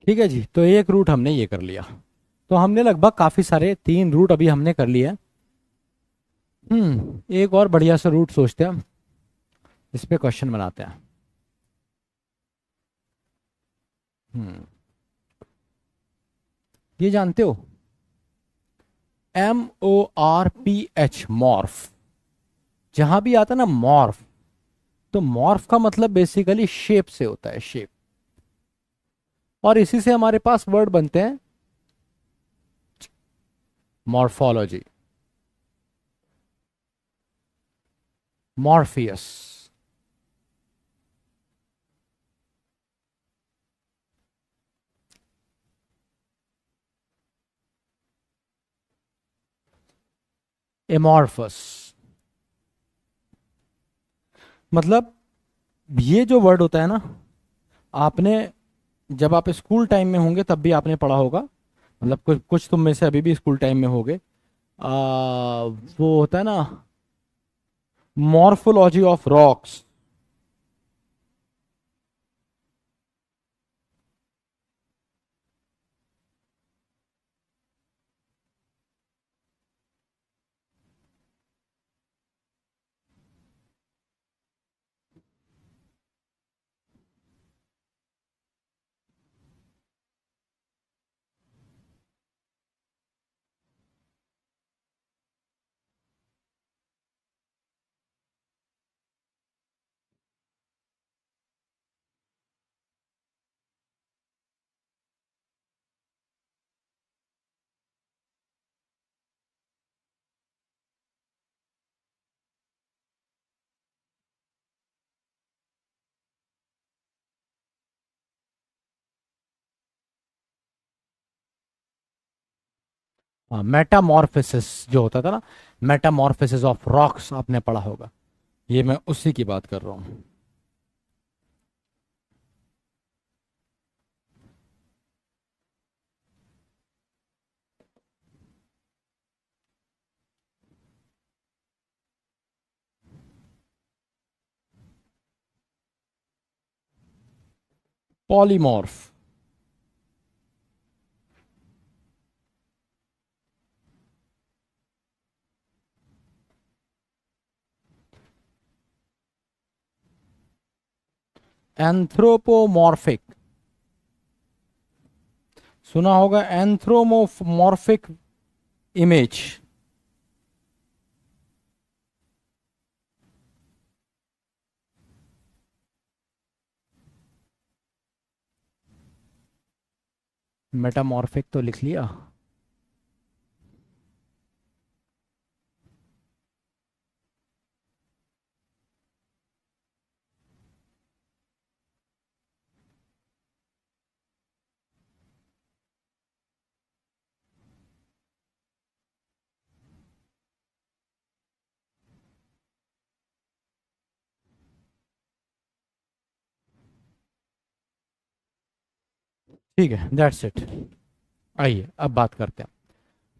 S1: ठीक है जी, तो एक रूट हमने ये कर लिया। तो हमने लगभग काफी सारे 3 रूट अभी हमने कर लिए हैं। एक और बढ़िया सा रूट सोचते हैं, इस पे क्वेश्चन बनाते हैं। हम्म ये जानते हो, MORPH, मॉर्फ। जहां भी आता है ना मॉर्फ, तो मॉर्फ का मतलब बेसिकली शेप से होता है, शेप। और इसी से हमारे पास वर्ड बनते हैं, मॉर्फोलॉजी, मॉर्फियस, एमॉर्फस। मतलब ये जो वर्ड होता है ना, आपने, जब आप स्कूल टाइम में होंगे तब भी आपने पढ़ा होगा। मतलब कुछ कुछ तुम में से अभी भी स्कूल टाइम में होगे। वो होता है ना, मॉर्फोलॉजी ऑफ रॉक्स। हाँ, मेटामॉर्फोसिस जो होता था ना, मेटामॉर्फोसिस ऑफ रॉक्स आपने पढ़ा होगा, ये मैं उसी की बात कर रहा हूँ। पॉलीमॉर्फ। एंथ्रोपोमॉर्फिक, सुना होगा एंथ्रोमोमॉर्फिक इमेज। मेटामॉर्फिक तो लिख लिया। ठीक है, दैट्स इट। आइए अब बात करते हैं,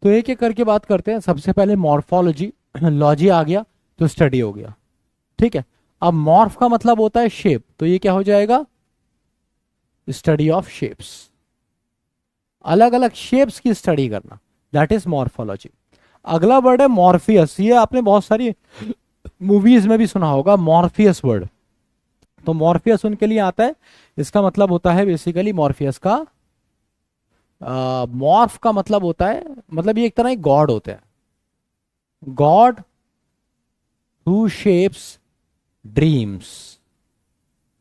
S1: तो एक एक करके बात करते हैं। सबसे पहले मॉर्फोलॉजी, लॉजी आ गया तो स्टडी हो गया। ठीक है, अब मॉर्फ का मतलब होता है शेप, तो ये क्या हो जाएगा, स्टडी ऑफ शेप्स, अलग अलग शेप्स की स्टडी करना, दैट इज मॉर्फोलॉजी। अगला वर्ड है मॉर्फियस, ये आपने बहुत सारी मूवीज में भी सुना होगा मॉर्फियस वर्ड। तो मॉर्फियस उनके लिए आता है, इसका मतलब होता है बेसिकली मॉर्फियस का, मॉर्फ का मतलब होता है, मतलब ये एक तरह गॉड होते हैं, गॉड हु शेप्स ड्रीम्स,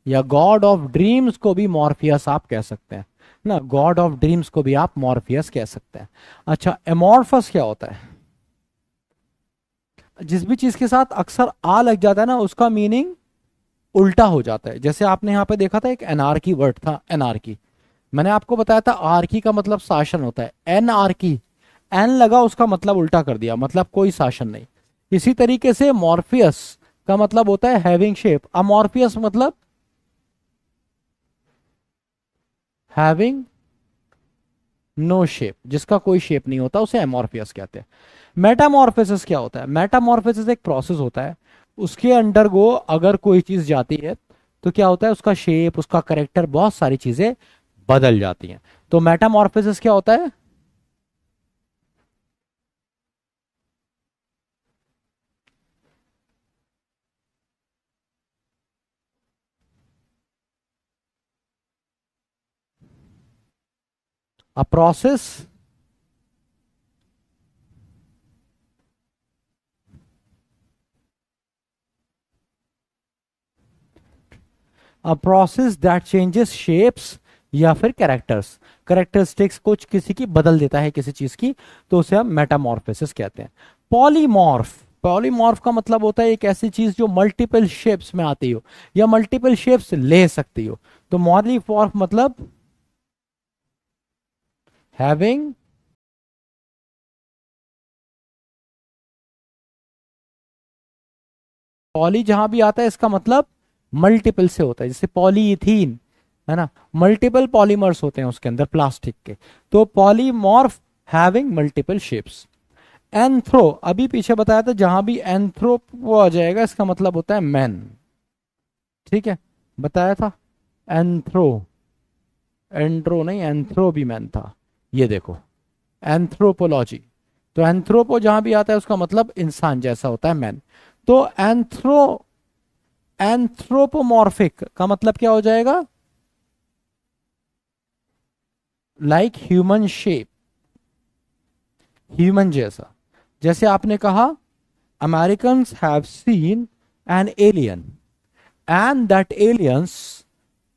S1: या गॉड ऑफ ड्रीम्स को भी मॉर्फियस आप कह सकते हैं ना, गॉड ऑफ ड्रीम्स को भी आप मॉर्फियस कह सकते हैं। अच्छा, एमॉर्फस क्या होता है, जिस भी चीज के साथ अक्सर आ लग जाता है ना, उसका मीनिंग उल्टा हो जाता है। जैसे आपने यहाँ पे देखा था एक एनार्की वर्ड था, एनार्की, मैंने आपको बताया था आर्की का मतलब शासन होता है, एनआरकी, एन लगा उसका मतलब उल्टा कर दिया, मतलब कोई शासन नहीं। इसी तरीके से मॉर्फियस का मतलब होता है हैविंग शेप, अमॉर्फियस मतलब हैविंग नो शेप, जिसका कोई शेप नहीं होता उसे एमॉर्फियस कहते हैं। मेटामॉर्फोसिस क्या होता है, मेटामॉर्फोसिस एक प्रोसेस होता है, उसके अंडर गो अगर कोई चीज जाती है तो क्या होता है, उसका शेप, उसका करेक्टर, बहुत सारी चीजें बदल जाती हैं। तो मेटामॉर्फोसिस क्या होता है, a process a process that changes shapes या फिर कैरेक्टर्स, कैरेक्टरिस्टिक्स कुछ किसी की बदल देता है किसी चीज की, तो उसे हम मेटामॉर्फोसिस कहते हैं। पॉलीमॉर्फ, पॉलीमॉर्फ का मतलब होता है एक ऐसी चीज जो मल्टीपल शेप्स में आती हो या मल्टीपल शेप्स ले सकती हो। तो पॉलीमॉर्फ मतलब हैविंग, पॉली जहां भी आता है इसका मतलब मल्टीपल से होता है, जैसे पॉलीइथीन है ना, मल्टीपल पॉलीमर्स होते हैं उसके अंदर प्लास्टिक के। तो polymorph having multiple shapes. Anthro, अभी पीछे बताया था, जहां भी एंथ्रो वो आ जाएगा इसका मतलब होता है मैन। ठीक है, बताया था, एंथ्रो, एंड्रो नहीं, एंथ्रो भी मैन था। ये देखो, एंथ्रोपोलॉजी, तो एंथ्रोपो जहां भी आता है उसका मतलब इंसान जैसा होता है, मैन। तो एंथ्रोपोमॉर्फिक का मतलब क्या हो जाएगा, लाइक ह्यूमन शेप, ह्यूमन जैसा। जैसे आपने कहा Americans have seen an alien and that aliens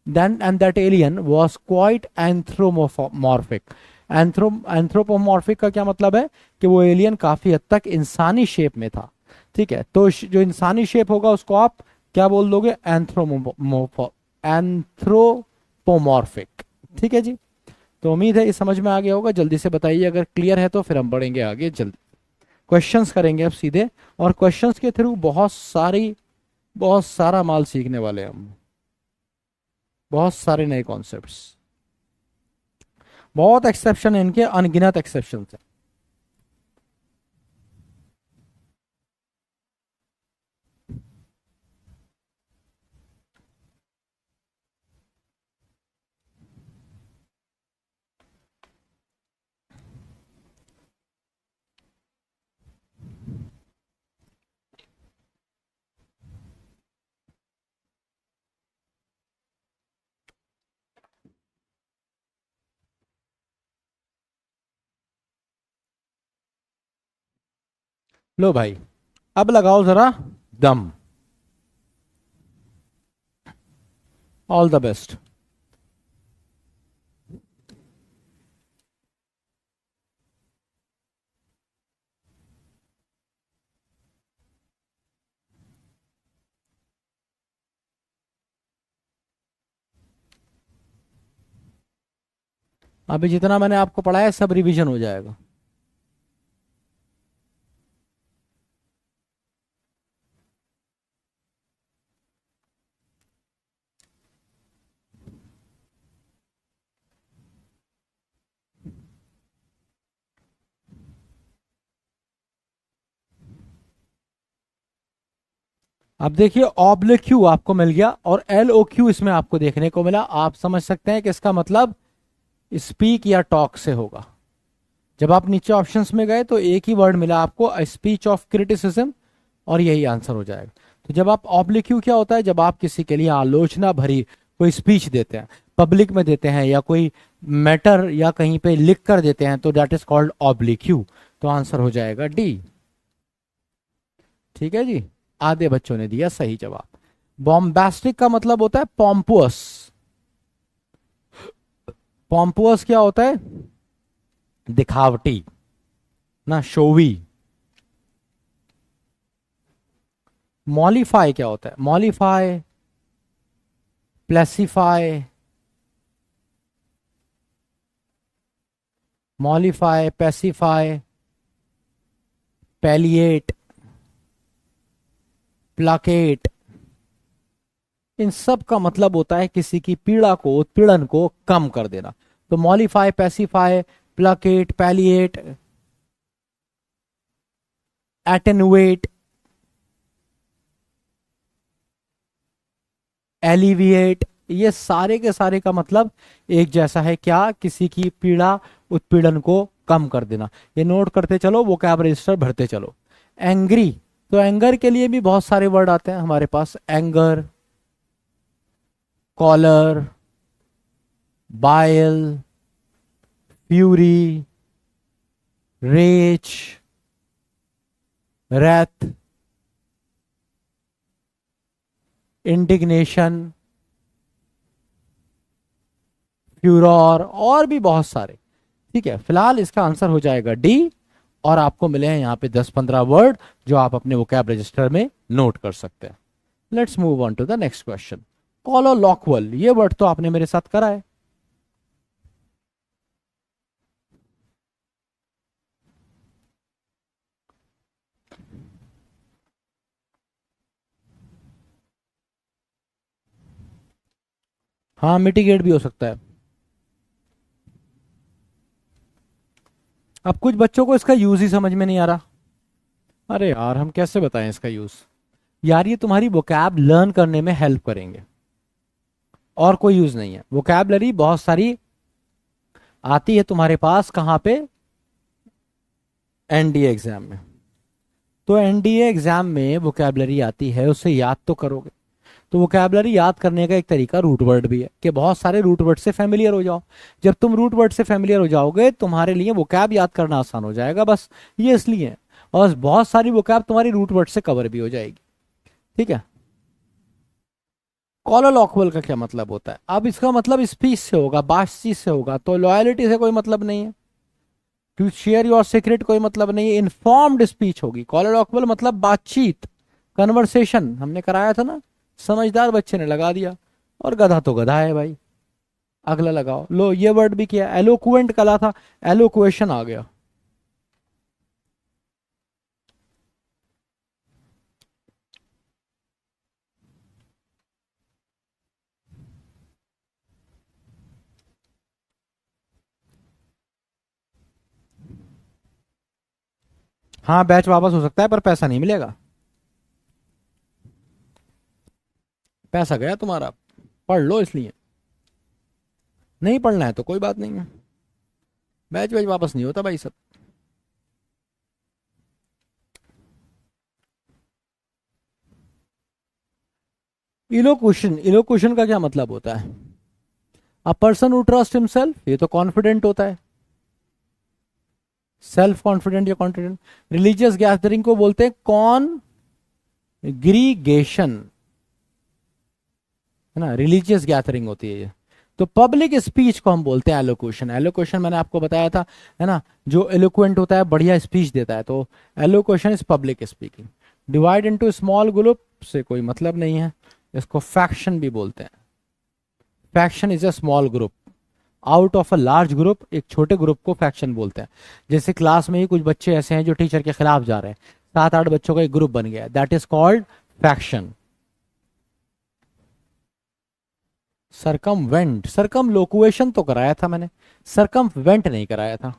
S1: then and that alien was quite anthropomorphic. Anthropomorphic का क्या मतलब है कि वो एलियन काफी हद तक इंसानी शेप में था। ठीक है, तो जो इंसानी शेप होगा उसको आप क्या बोल दोगे, एंथ्रोपोमॉर्फिक। ठीक है जी, तो उम्मीद है ये समझ में आ गया होगा। जल्दी से बताइए, अगर क्लियर है तो फिर हम बढ़ेंगे आगे जल्दी। क्वेश्चंस करेंगे अब सीधे, और क्वेश्चंस के थ्रू बहुत सारा माल सीखने वाले हैं हम, बहुत सारे नए कॉन्सेप्ट्स। बहुत एक्सेप्शन है इनके, अनगिनत एक्सेप्शन है। लो भाई, अब लगाओ जरा दम। All the best. अभी जितना मैंने आपको पढ़ाया सब रिवीजन हो जाएगा। अब देखिए, ऑब्लिक क्यू आपको मिल गया और एल ओ क्यू इसमें आपको देखने को मिला। आप समझ सकते हैं कि इसका मतलब स्पीक या टॉक से होगा। जब आप नीचे ऑप्शंस में गए तो एक ही वर्ड मिला आपको, स्पीच ऑफ क्रिटिसिज्म, और यही आंसर हो जाएगा। तो जब आप ऑब्लिक क्यू क्या होता है, जब आप किसी के लिए आलोचना भरी कोई स्पीच देते हैं, पब्लिक में देते हैं, या कोई मैटर या कहीं पे लिख कर देते हैं, तो that is called oblique Q. तो आंसर हो जाएगा डी। ठीक है जी, आधे बच्चों ने दिया सही जवाब। बॉम्बास्टिक का मतलब होता है पॉम्पुअस। पॉम्पुअस क्या होता है? दिखावटी, ना शोवी। मॉलिफाई क्या होता है? मॉलिफाई, प्लेसिफाई, मॉलिफाई, पैसिफाई, पैलिएट, प्लाकेट, इन सब का मतलब होता है किसी की पीड़ा को, उत्पीड़न को कम कर देना। तो मॉलिफाई, पैसिफाई, प्लाकेट, पैलिएट, एटेनुएट, एलिविएट, ये सारे के सारे का मतलब एक जैसा है। क्या? किसी की पीड़ा, उत्पीड़न को कम कर देना। ये नोट करते चलो, वोकैब रजिस्टर भरते चलो। एंग्री, तो एंगर के लिए भी बहुत सारे वर्ड आते हैं हमारे पास। Anger, choler, bile, fury, rage, wrath, indignation, furore, और भी बहुत सारे। ठीक है, फिलहाल इसका आंसर हो जाएगा डी। और आपको मिले हैं यहाँ पे 10-15 वर्ड जो आप अपने वोकैब रजिस्टर में नोट कर सकते हैं। Let's move on to the next question. Colloquial, ये वर्ड तो आपने मेरे साथ करा है। हाँ, मिटिगेट भी हो सकता है। अब कुछ बच्चों को इसका यूज ही समझ में नहीं आ रहा। अरे यार, हम कैसे बताएं इसका यूज? यार, ये तुम्हारी वोकैब लर्न करने में हेल्प करेंगे, और कोई यूज नहीं है। वोकैबलरी बहुत सारी आती है तुम्हारे पास, कहां पे? एनडीए एग्जाम में। तो एनडीए एग्जाम में वोकैबलरी आती है, उससे याद तो करोगे। तो वोकैबलरी याद करने का एक तरीका रूट वर्ड भी है, कि बहुत सारे रूट वर्ड से फेमिलियर हो जाओ। जब तुम रूट वर्ड से फेमिलियर हो जाओगे, तुम्हारे लिए वोकैब याद करना आसान हो जाएगा। बस ये इसलिए है। और बहुत सारी वोकैब तुम्हारी रूट वर्ड से कवर भी हो जाएगी। ठीक है। कॉलोलॉक्वल का क्या मतलब होता है? अब इसका मतलब स्पीच से होगा, बातचीत से होगा। तो लॉयलिटी से कोई मतलब नहीं है, टू शेयर योर सीक्रेट कोई मतलब नहीं है। इन्फॉर्म्ड स्पीच होगी। कॉलोलॉक्वल मतलब बातचीत, कन्वर्सेशन। हमने कराया था ना, समझदार बच्चे ने लगा दिया, और गधा तो गधा है भाई। अगला लगाओ। लो ये वर्ड भी किया, एलोक्वेंट कला था, एलोक्वेशन आ गया। हाँ बैच वापस हो सकता है पर पैसा नहीं मिलेगा। पैसा गया तुम्हारा, पढ़ लो इसलिए। नहीं पढ़ना है तो कोई बात नहीं है, बैच बैच वापस नहीं होता भाई सब। इलोक्वेशन, इलोक्वेशन का क्या मतलब होता है? A person who trust himself, ये तो कॉन्फिडेंट होता है, सेल्फ कॉन्फिडेंट या कॉन्फिडेंट। रिलीजियस गैदरिंग को बोलते हैं कॉन्ग्रीगेशन, है ना, रिलीजियस गैदरिंग होती है ये। तो पब्लिक स्पीच को हम बोलते हैं एलोक्वेशन। एलोक्वेशन मैंने आपको बताया था, है ना, जो एलोक्वेंट होता है बढ़िया स्पीच देता है, तो elocution is public speaking. Divide into small group से कोई मतलब नहीं है, इसको फैक्शन भी बोलते हैं। Faction is a small group out of a large group, एक छोटे ग्रुप को फैक्शन बोलते हैं। जैसे क्लास में ही कुछ बच्चे ऐसे हैं जो टीचर के खिलाफ जा रहे हैं, 7-8 बच्चों का एक ग्रुप बन गया, that is called faction. Circumvent, circumlocution तो कराया था मैंने, सरकम वेंट नहीं कराया था।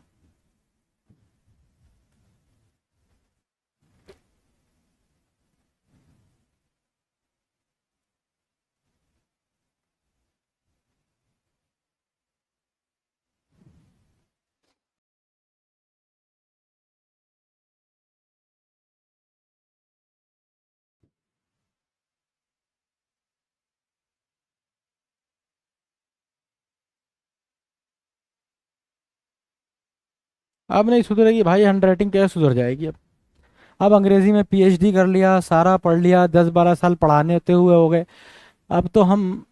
S1: अब नहीं सुधरेगी भाई, हैंड राइटिंग कैसे सुधर जाएगी अब अंग्रेजी में पीएचडी कर लिया, सारा पढ़ लिया, 10-12 साल पढ़ाने होते हुए हो गए, अब तो हम,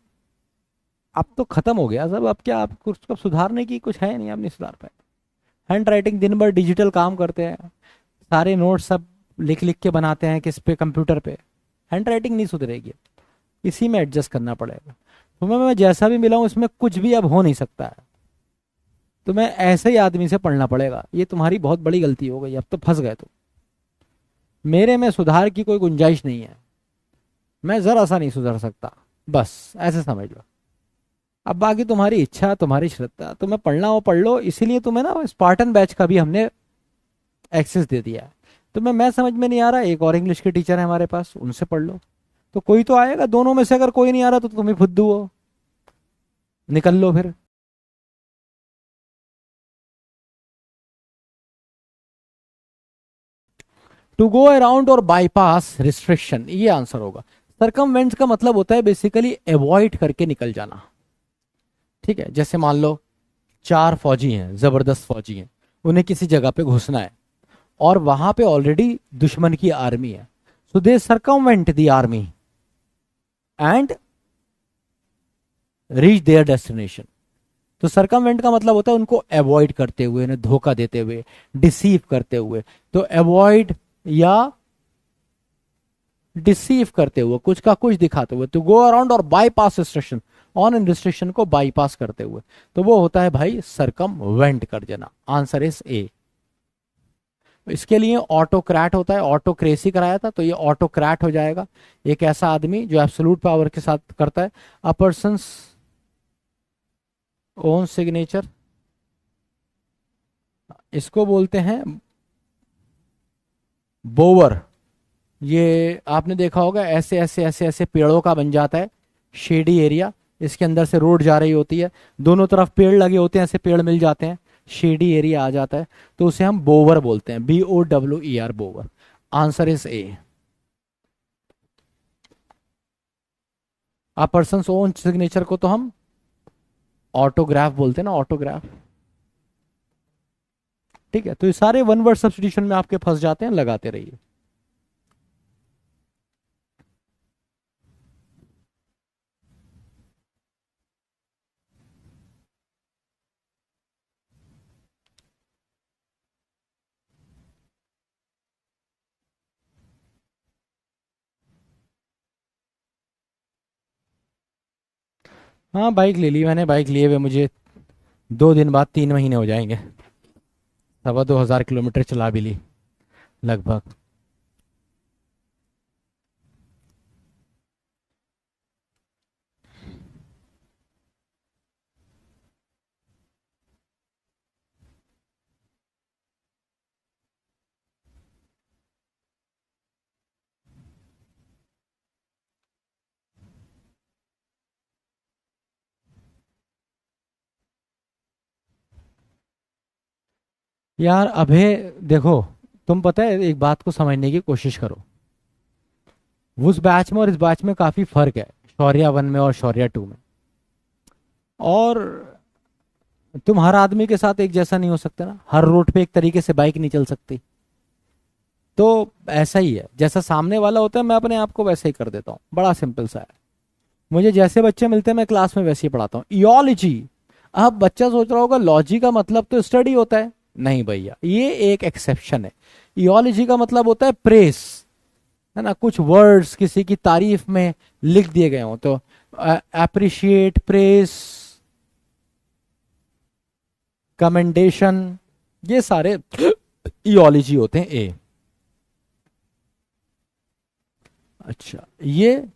S1: अब तो खत्म हो गया सब। अब क्या, अब कुछ अब सुधारने की कुछ है नहीं, अब नहीं सुधार पाए। हैंड राइटिंग दिन भर डिजिटल काम करते हैं, सारे नोट्स सब लिख लिख के बनाते हैं किस पे, कंप्यूटर पे। हैंड राइटिंग नहीं सुधरेगी, इसी में एडजस्ट करना पड़ेगा। तो मैं जैसा भी मिला हूं इसमें कुछ भी अब हो नहीं सकता है, तो मैं ऐसे ही आदमी से पढ़ना पड़ेगा। ये तुम्हारी बहुत बड़ी गलती हो गई, अब तो फंस गए तो। मेरे में सुधार की कोई गुंजाइश नहीं है, मैं जरा सा नहीं सुधर सकता, बस ऐसे समझ लो। अब बाकी तुम्हारी इच्छा, तुम्हारी श्रद्धा, तुम्हें पढ़ना हो पढ़ लो, इसीलिए तुम्हें ना स्पार्टन बैच का भी हमने एक्सेस दे दिया है। तुम्हें मैं समझ में नहीं आ रहा, एक और इंग्लिश के टीचर है हमारे पास, उनसे पढ़ लो, तो कोई तो आएगा। दोनों में से अगर कोई नहीं आ रहा तो तुम ही फुद्दू हो, निकल लो फिर। टू गो अराउंड और बाईपास रिस्ट्रिक्शन, ये आंसर होगा। सरकमवेंट का मतलब होता है बेसिकली अवॉइड करके निकल जाना। ठीक है, जैसे मान लो 4 फौजी हैं, जबरदस्त फौजी हैं, उन्हें किसी जगह पे घुसना है और वहां पे ऑलरेडी दुश्मन की आर्मी है, so they circumvent the army and reach their destination. तो सरकमवेंट का मतलब होता है उनको अवॉइड करते हुए, उन्हें धोखा देते हुए, डिसीव करते हुए। तो अवॉइड या डिसीव करते हुए, कुछ का कुछ दिखाते हुए, तो गो अराउंड और bypass restriction, on in restriction को बाईपास करते हुए, तो वो होता है भाई सरकम वेंट कर देना। आंसर इज ए। इसके लिए ऑटोक्रैट होता है, ऑटोक्रेसी कराया था तो ये ऑटोक्रैट हो जाएगा, एक ऐसा आदमी जो एब्सोल्यूट पावर के साथ करता है। अ पर्सन ओन सिग्नेचर, इसको बोलते हैं बोवर। ये आपने देखा होगा, ऐसे ऐसे ऐसे ऐसे पेड़ों का बन जाता है शेडी एरिया, इसके अंदर से रोड जा रही होती है, दोनों तरफ पेड़ लगे होते हैं, ऐसे पेड़ मिल जाते हैं, शेडी एरिया आ जाता है, तो उसे हम बोवर बोलते हैं, BOWER, बोवर। Answer is A. Uh person own signature को तो हम ऑटोग्राफ बोलते हैं ना, ऑटोग्राफ। ठीक है, तो ये सारे वन वर्ड सब्स्टिट्यूशन में आपके फंस जाते हैं, लगाते रहिए। हाँ बाइक ले ली मैंने, बाइक लिए हुए मुझे 2 दिन बाद 3 महीने हो जाएंगे। 2,500 किलोमीटर चला भी ली लगभग। यार अभे देखो, तुम पता है एक बात को समझने की कोशिश करो। उस बैच में और इस बैच में काफी फर्क है, शौर्या 1 में और शौर्या 2 में। और तुम हर आदमी के साथ एक जैसा नहीं हो सकते ना, हर रोड पे एक तरीके से बाइक नहीं चल सकती। तो ऐसा ही है, जैसा सामने वाला होता है मैं अपने आप को वैसे ही कर देता हूँ, बड़ा सिंपल सा है। मुझे जैसे बच्चे मिलते हैं मैं क्लास में वैसे ही पढ़ाता हूँ। इयोलॉजी, अब बच्चा सोच रहा होगा लॉजी का मतलब तो स्टडी होता है। नहीं भैया, ये एक एक्सेप्शन है। इयोलॉजी का मतलब होता है प्रेस, है ना, कुछ वर्ड्स किसी की तारीफ में लिख दिए गए हों तो अप्रिशिएट, प्रेस, कमेंडेशन, ये सारे इयोलॉजी होते हैं ए। अच्छा, ये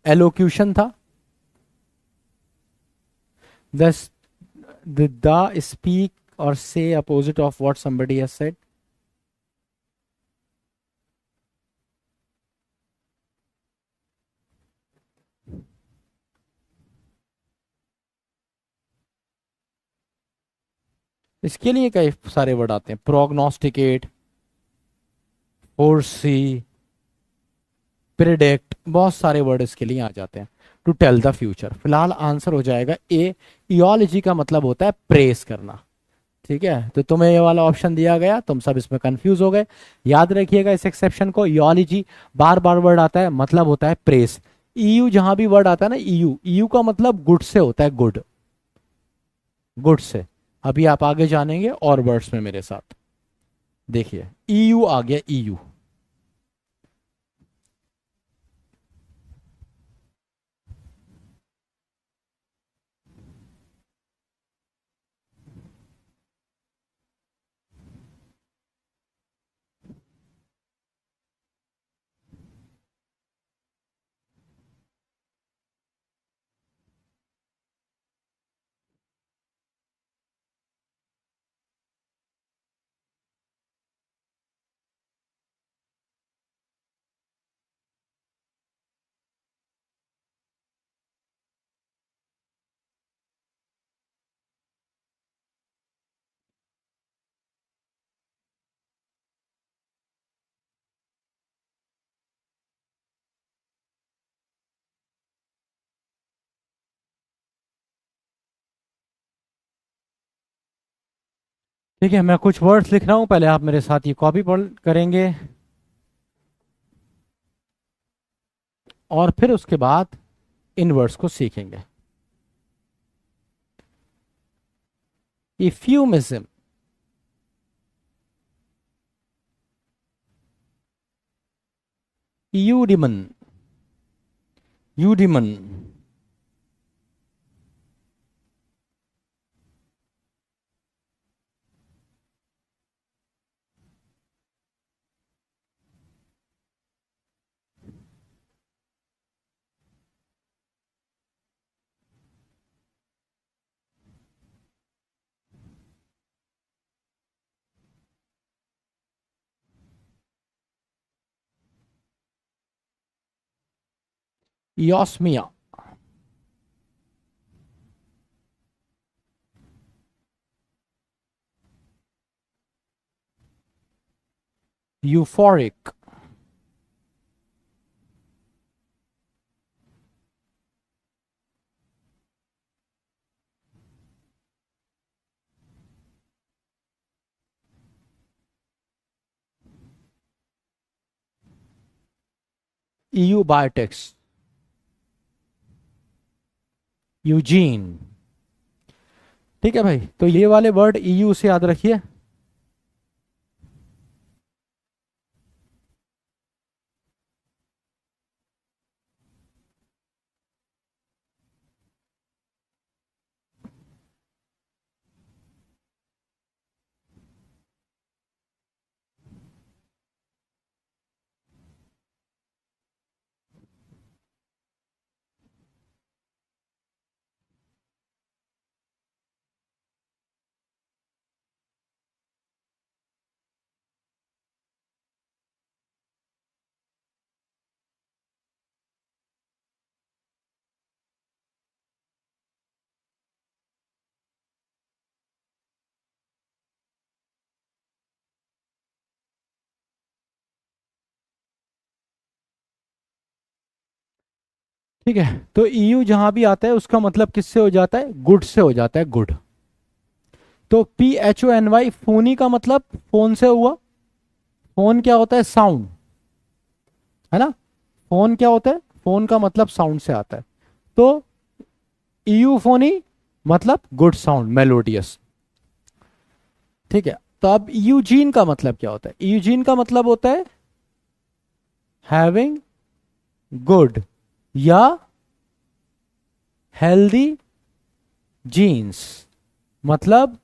S1: एलोक्यूशन था। दस द स्पीक और से opposite of what somebody has said। इसके लिए कई सारे वर्ड आते हैं, प्रोग्नोस्टिकेट, फोरसी, प्रिडिक्ट, बहुत सारे वर्ड इसके लिए आ जाते हैं। टू टेल द फ्यूचर, फिलहाल आंसर हो जाएगा ए। इयोलॉजी का मतलब होता है प्रेस करना। ठीक है, तो तुम्हें ये वाला ऑप्शन दिया गया, तुम सब इसमें कंफ्यूज हो गए। याद रखिएगा इस एक्सेप्शन को, इयोलॉजी बार बार वर्ड आता है, मतलब होता है प्रेस। ईयू जहां भी वर्ड आता है ना, ईयू, ईयू का मतलब गुड से होता है, गुड, गुड से। अभी आप आगे जानेंगे और वर्ड्स में मेरे साथ। देखिए ईयू आ गया, ईयू। ठीक है, मैं कुछ वर्ड्स लिख रहा हूं, पहले आप मेरे साथ ये कॉपी पढ़ करेंगे और फिर उसके बाद इन वर्ड्स को सीखेंगे। इफ्यूमिज्म, यूडिमन, यूडिमन, योस्मिया, यूफोरिक, ईयू बायोटिक्स, यूजीन। ठीक है भाई, तो ये वाले वर्ड ईयू से याद रखिए। ठीक है, तो ईयू जहां भी आता है उसका मतलब किससे हो जाता है, गुड से हो जाता है, गुड। तो PHONY फोनी का मतलब फोन से हुआ। फोन क्या होता है, साउंड, है ना। फोन क्या होता है, फोन का मतलब साउंड से आता है। तो ईयूफोनी मतलब गुड साउंड, मेलोडियस। ठीक है, तो अब यूजीन का मतलब क्या होता है, यूजीन का मतलब होता है हैविंग गुड या हेल्दी जीन्स, मतलब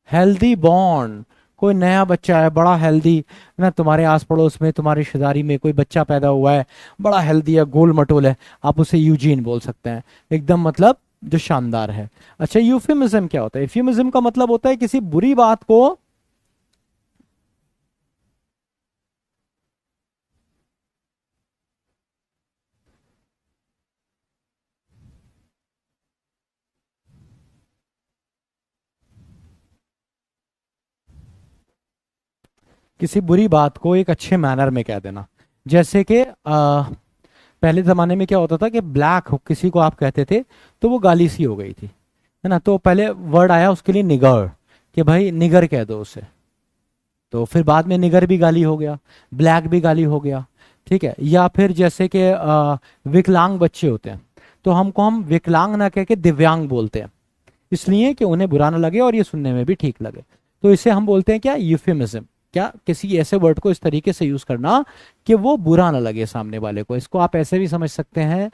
S1: हेल्दी बॉन्ड। कोई नया बच्चा है बड़ा हेल्दी, ना तुम्हारे आस पड़ोस में तुम्हारी रिश्तेदारी में कोई बच्चा पैदा हुआ है, बड़ा हेल्दी है, गोल मटोल है, आप उसे यूजीन बोल सकते हैं, एकदम मतलब जो शानदार है। अच्छा, यूफिमिज्म क्या होता है, यूफिमिज्म का मतलब होता है किसी बुरी बात को, किसी बुरी बात को एक अच्छे मैनर में कह देना। जैसे कि पहले जमाने में क्या होता था कि ब्लैक किसी को आप कहते थे तो वो गाली सी हो गई थी, है ना। तो पहले वर्ड आया उसके लिए निगर, कि भाई निगर कह दो उसे। तो फिर बाद में निगर भी गाली हो गया, ब्लैक भी गाली हो गया। ठीक है, या फिर जैसे कि विकलांग बच्चे होते हैं, तो हमको हम विकलांग ना कह के दिव्यांग बोलते हैं, इसलिए कि उन्हें बुरा ना लगे और ये सुनने में भी ठीक लगे। तो इसे हम बोलते हैं क्या, यूफेमिज्म। क्या, किसी ऐसे वर्ड को इस तरीके से यूज करना कि वो बुरा ना लगे सामने वाले को। इसको आप ऐसे भी समझ सकते हैं,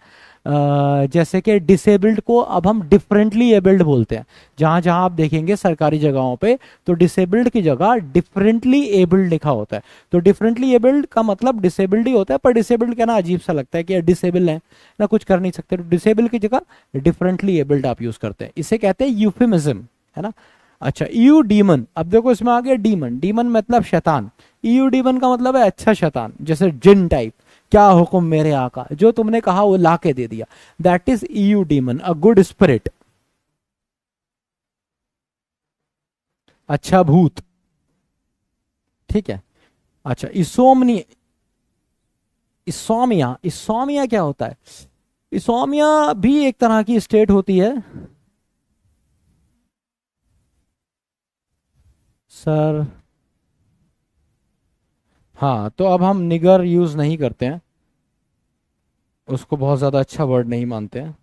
S1: जैसे कि डिसेबल्ड को अब हम डिफरेंटली एबल्ड बोलते हैं। जहां जहां आप देखेंगे सरकारी जगहों पे, तो डिसेबल्ड की जगह डिफरेंटली एबल्ड लिखा होता है। तो डिफरेंटली एबल्ड का मतलब डिसेबल्ड ही होता है, पर डिसेबल्ड कहना अजीब सा लगता है कि डिसेबल है ना, कुछ कर नहीं सकते, तो डिसेबल की जगह डिफरेंटली एबल्ड आप यूज करते हैं, इसे कहते हैं यूफिमिज्म, है ना। अच्छा, ईयू डीमन, अब देखो इसमें आ गया डीमन, डीमन मतलब शैतान। ईयू डीमन का मतलब है अच्छा शैतान, जैसे जिन टाइप। क्या हुक्म मेरे आका, जो तुमने कहा वो ला के दे दिया, that is EU demon, a good spirit, अच्छा भूत। ठीक है। अच्छा, इसोमनी, इसोमिया, इसोमिया क्या होता है, इसोमिया भी एक तरह की स्टेट होती है सर। हाँ, तो अब हम निगर यूज नहीं करते हैं, उसको बहुत ज्यादा अच्छा वर्ड नहीं मानते हैं।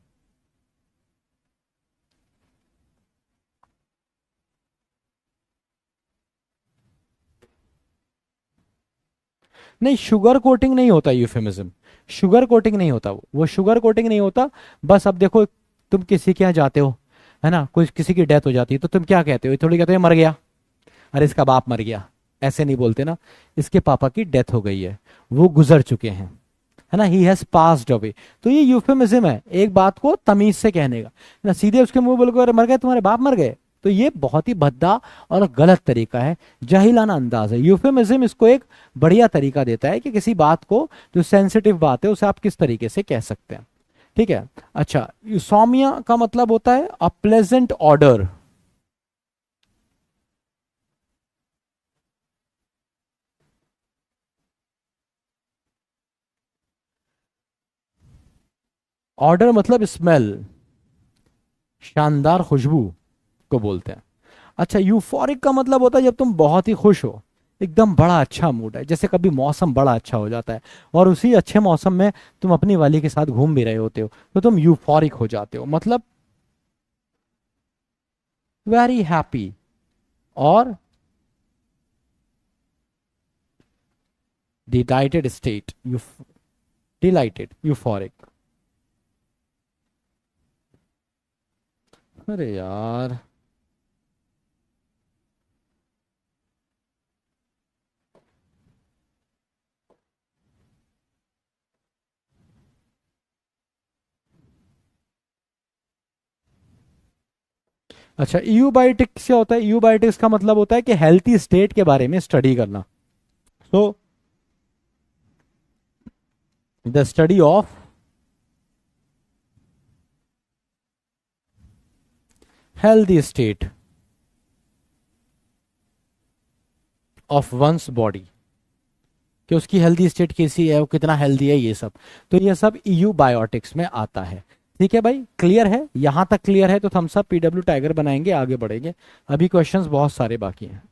S1: नहीं, शुगर कोटिंग नहीं होता यूफेमिज्म, शुगर कोटिंग नहीं होता, वो शुगर कोटिंग नहीं होता। बस अब देखो, तुम किसी के यहाँ जाते हो, है ना, कोई किसी की डेथ हो जाती है, तो तुम क्या कहते हो, थोड़ी कहते हो मर गया, अरे इसका बाप मर गया, ऐसे नहीं बोलते ना। इसके पापा की डेथ हो गई है, वो गुजर चुके हैं, है ना, ही हैज पास्ड अवे। तो ये यूफेमिज्म है एक बात को तमीज से कहने का, ना सीधे उसके मुंह बोलोगे अरे मर गए, तुम्हारे बाप मर गए, तो ये बहुत ही भद्दा और गलत तरीका है, जाहिलाना अंदाज है। यूफेमिज्म इसको एक बढ़िया तरीका देता है कि किसी बात को, जो सेंसिटिव बात है, उसे आप किस तरीके से कह सकते हैं। ठीक है। अच्छा, सौम्या का मतलब होता है अ प्लेजेंट ऑर्डर। ऑर्डर मतलब स्मेल, शानदार खुशबू को बोलते हैं। अच्छा, यूफोरिक का मतलब होता है जब तुम बहुत ही खुश हो, एकदम बड़ा अच्छा मूड है, जैसे कभी मौसम बड़ा अच्छा हो जाता है और उसी अच्छे मौसम में तुम अपनी वाली के साथ घूम भी रहे होते हो, तो तुम यूफोरिक हो जाते हो, मतलब वेरी हैप्पी और डिलाइटेड स्टेट, डिलाइटेड, यूफोरिक। अरे यार, अच्छा, यूबायोटिक्स से होता है, यूबायोटिक्स का मतलब होता है कि हेल्थी स्टेट के बारे में स्टडी करना। So the study of healthy state of one's body, कि उसकी हेल्दी स्टेट कैसी है, वो कितना हेल्दी है, ये सब। तो ये सब ईयू बायोटिक्स में आता है। ठीक है भाई, क्लियर है? यहां तक क्लियर है तो हम सब पीडब्ल्यू टाइगर बनाएंगे, आगे बढ़ेंगे। अभी क्वेश्चंस बहुत सारे बाकी हैं।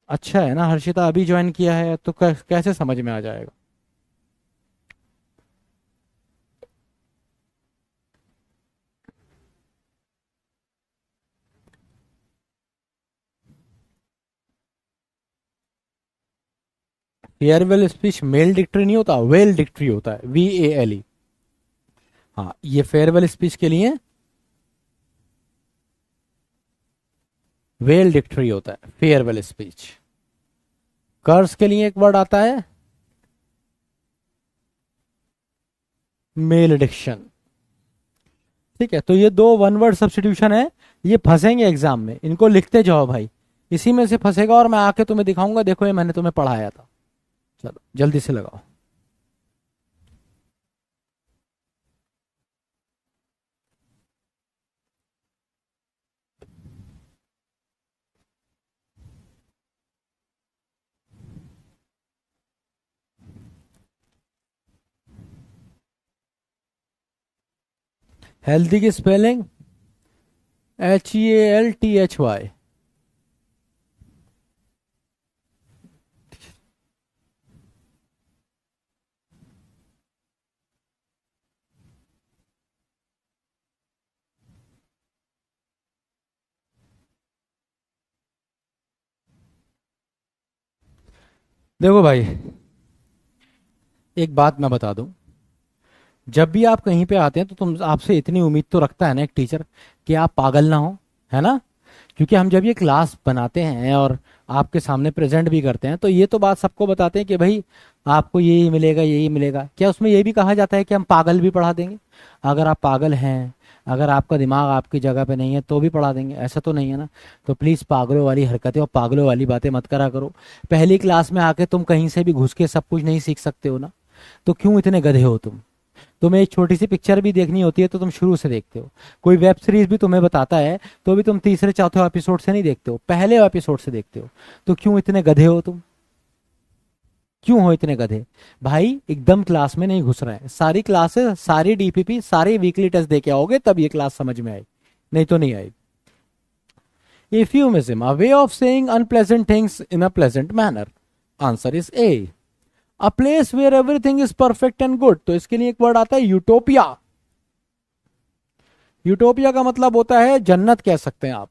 S1: अच्छा है ना, हर्षिता अभी ज्वाइन किया है तो कैसे समझ में आ जाएगा। फेयरवेल स्पीच मेल डिक्ट्री नहीं होता, वेल डिक्ट्री होता है, VALE। हाँ, ये फेयरवेल स्पीच के लिए वेल डिक्ट्री होता है, फेयरवेल स्पीच। कर्स के लिए एक वर्ड आता है, मेल डिक्शन। ठीक है, तो ये दो वन वर्ड सब्स्टिट्यूशन है, ये फंसेंगे एग्जाम में, इनको लिखते जाओ भाई। इसी में से फंसेगा और मैं आके तुम्हें दिखाऊंगा, देखो ये मैंने तुम्हें पढ़ाया था। चलो जल्दी से लगाओ। हेल्दी की स्पेलिंग HEALTHY। देखो भाई, एक बात मैं बता दूं, जब भी आप कहीं पे आते हैं तो तुम आपसे इतनी उम्मीद तो रखता है ना एक टीचर, कि आप पागल ना हो, है ना। क्योंकि हम जब ये क्लास बनाते हैं और आपके सामने प्रेजेंट भी करते हैं तो ये तो बात सबको बताते हैं कि भाई आपको यही मिलेगा यही मिलेगा। क्या उसमें ये भी कहा जाता है कि हम पागल भी पढ़ा देंगे? अगर आप पागल हैं, अगर आपका दिमाग आपकी जगह पे नहीं है तो भी पढ़ा देंगे, ऐसा तो नहीं है ना। तो प्लीज पागलों वाली हरकतें और पागलों वाली बातें मत करा करो। पहली क्लास में आके तुम कहीं से भी घुस के सब कुछ नहीं सीख सकते हो ना, तो क्यों इतने गधे हो तुम? तुम्हें एक छोटी सी पिक्चर भी देखनी होती है तो तुम शुरू से देखते हो। कोई वेब सीरीज भी तुम्हें बताता है तो भी तुम तीसरे चौथे एपिसोड से नहीं देखते हो, पहले एपिसोड से देखते हो। तो क्यों इतने गधे हो तुम? क्यों हो इतने गधे? भाई एकदम क्लास में नहीं घुस रहे हैं, सारी क्लासेस, सारी DPP, सारे वीकली टेस्ट दे के आओगे तब ये क्लास समझ में आई, नहीं तो नहीं आई। Euphemism, a way of saying unpleasant things in a pleasant manner. Answer is A, a place where everything is perfect and good. तो इसके लिए एक वर्ड आता है यूटोपिया। यूटोपिया का मतलब होता है जन्नत, कह सकते हैं आप।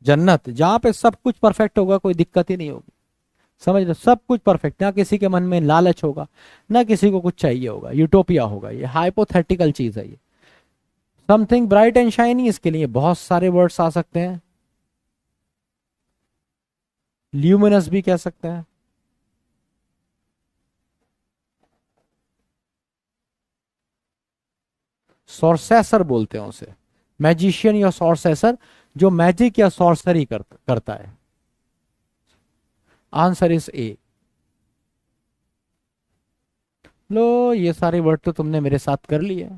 S1: जन्नत जहां पे सब कुछ परफेक्ट होगा, कोई दिक्कत ही नहीं होगी। समझ लो, सब कुछ परफेक्ट, ना किसी के मन में लालच होगा, ना किसी को कुछ चाहिए होगा, यूटोपिया होगा। ये हाइपोथेटिकल चीज है ये। समथिंग ब्राइट एंड शाइनी, इसके लिए बहुत सारे वर्ड्स आ सकते हैं। ल्यूमिनस भी कह सकते हैं। सॉर्सेसर बोलते हैं उसे, मैजिशियन या सॉर्सेसर, जो मैजिक या सॉर्सरी करता है। आंसर इज ए। लो, ये सारे वर्ड तो तुमने मेरे साथ कर लिए।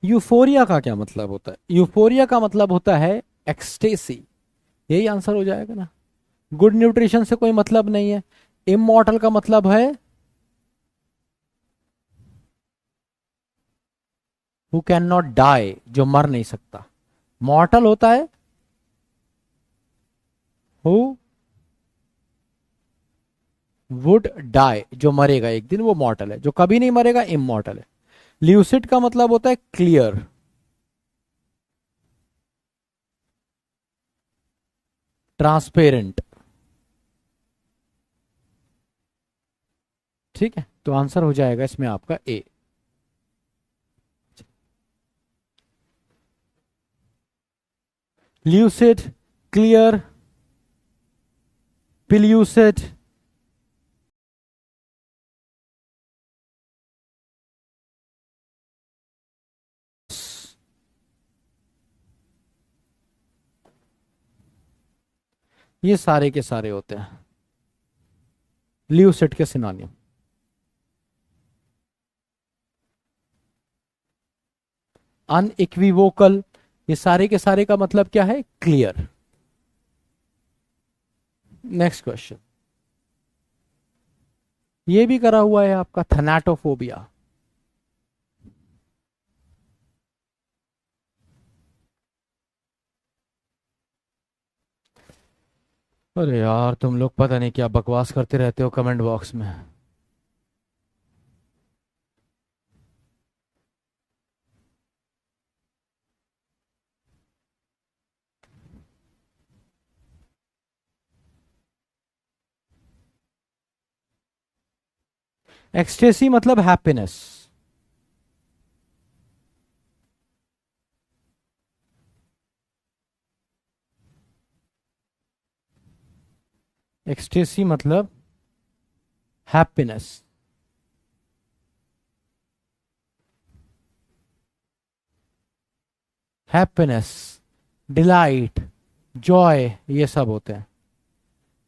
S1: यूफोरिया का क्या मतलब होता है? यूफोरिया का मतलब होता है एक्सटेसी। यही आंसर हो जाएगा ना। गुड न्यूट्रिशन से कोई मतलब नहीं है। इमॉर्टल का मतलब है हु कैन नॉट डाई, जो मर नहीं सकता। मॉर्टल होता है हु वुड डाई, जो मरेगा एक दिन, वो मॉर्टल है। जो कभी नहीं मरेगा इमॉर्टल है। ल्यूसिड का मतलब होता है क्लियर, ट्रांसपेरेंट। ठीक है, तो आंसर हो जाएगा इसमें आपका ए। ल्यूसिड, क्लियर, पिल्यूसिड, ये सारे के सारे होते हैं ल्यूसिड के सिनोनिम। अनइक्विवोकल, ये सारे के सारे का मतलब क्या है? क्लियर। नेक्स्ट क्वेश्चन, ये भी करा हुआ है आपका, थैनाटोफोबिया। अरे यार तुम लोग पता नहीं क्या बकवास करते रहते हो कमेंट बॉक्स में। एक्सटेसी मतलब हैप्पीनेस। एक्सटेसी मतलब हैप्पीनेस। हैप्पीनेस, डिलाइट, जॉय, ये सब होते हैं।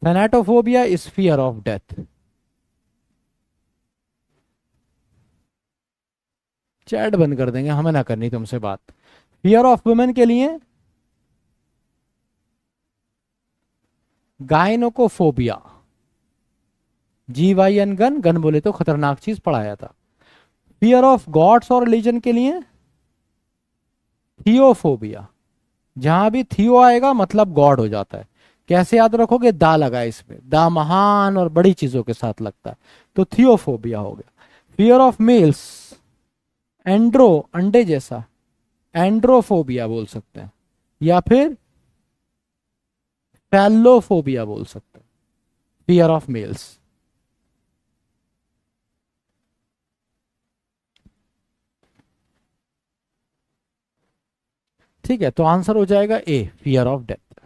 S1: Thanatophobia is fear of death. Chat बंद कर देंगे, हमें ना करनी तुमसे बात। फियर ऑफ वुमेन के लिए गायनोकोफोबिया, GYN गन, गन बोले तो खतरनाक चीज पढ़ाया था। फियर ऑफ गॉड्स और रिलीजन के लिए थियोफोबिया, जहां भी थियो आएगा मतलब गॉड हो जाता है। कैसे याद रखोगे? दा लगा है इसमें, दा महान और बड़ी चीजों के साथ लगता है, तो थियोफोबिया हो गया। फियर ऑफ मेल्स, एंड्रो, अंडे जैसा, एंड्रोफोबिया बोल सकते हैं, या फिर फैलोफोबिया बोल सकते हैं। Fear of males. ठीक है, तो आंसर हो जाएगा A, fear of death.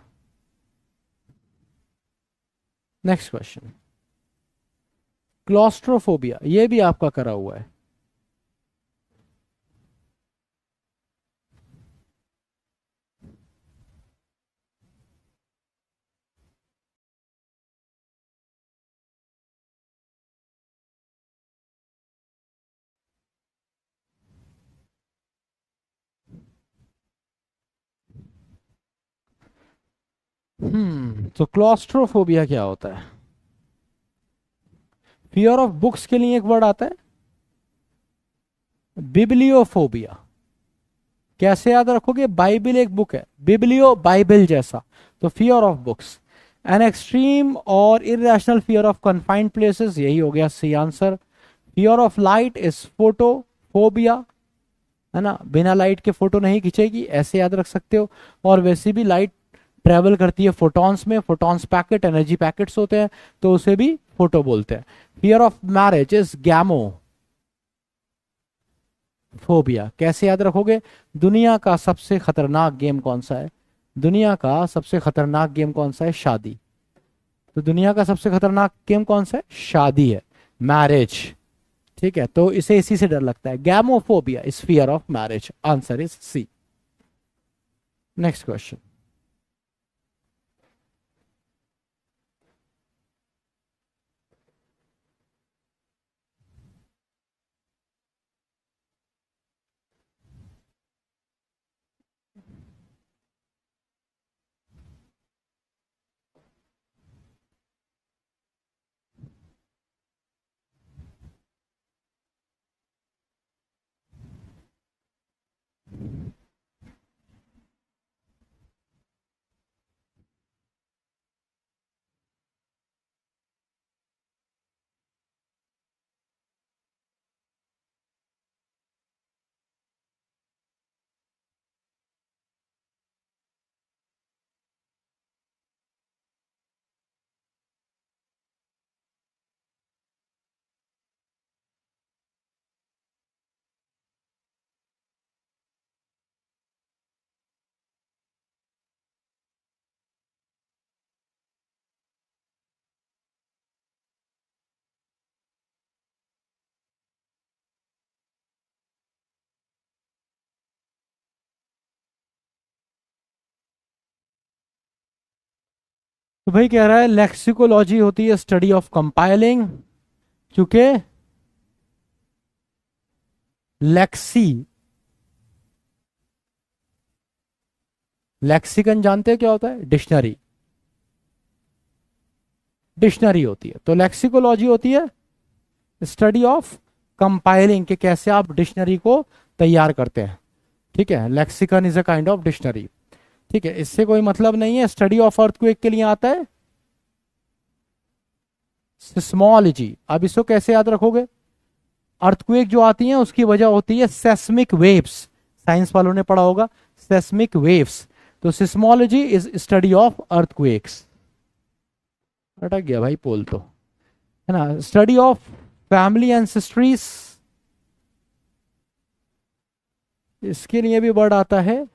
S1: Next question, claustrophobia, ये भी आपका करा हुआ है। तो क्लॉस्ट्रोफोबिया क्या होता है? फियर ऑफ बुक्स के लिए एक वर्ड आता है, बिब्लियोफोबिया। कैसे याद रखोगे? बाइबल एक बुक है, बिब्लियो बाइबल जैसा, तो fear of books. An extreme or irrational fear of confined places, यही हो गया C answer. Fear of light is photophobia, है ना, बिना लाइट के फोटो नहीं खींचेगी, ऐसे याद रख सकते हो। और वैसे भी लाइट ट्रेवल करती है फोटॉन्स में, फोटॉन्स पैकेट एनर्जी पैकेट्स होते हैं, तो उसे भी फोटो बोलते हैं। Fear of marriage is गैमो phobia. कैसे याद रखोगे? दुनिया का सबसे खतरनाक गेम कौन सा है? दुनिया का सबसे खतरनाक गेम कौन सा है? शादी। तो दुनिया का सबसे खतरनाक गेम कौन सा है? शादी है, मैरिज। ठीक है, तो इसे इसी से डर लगता है। Gamophobia is fear of marriage, answer is C. Next question, तो भाई कह रहा है लेक्सिकोलॉजी होती है स्टडी ऑफ कंपाइलिंग, क्योंकि लेक्सी, लेक्सिकन जानते हैं क्या होता है? डिक्शनरी, डिक्शनरी होती है। तो लेक्सिकोलॉजी होती है स्टडी ऑफ कंपाइलिंग, के कैसे आप डिक्शनरी को तैयार करते हैं। ठीक है, lexicon is a kind of dictionary. ठीक है, इससे कोई मतलब नहीं है। स्टडी ऑफ अर्थक्वेक के लिए आता है सिस्मोलॉजी। अब इसको कैसे याद रखोगे? अर्थक्वेक जो आती है उसकी वजह होती है सेस्मिक वेव्स, साइंस वालों ने पढ़ा होगा सेस्मिक वेव्स। तो seismology is study of earthquakes. अटक गया भाई पोल तो, है ना। स्टडी ऑफ फैमिली एंसेस्ट्रीज, इसके लिए भी वर्ड आता है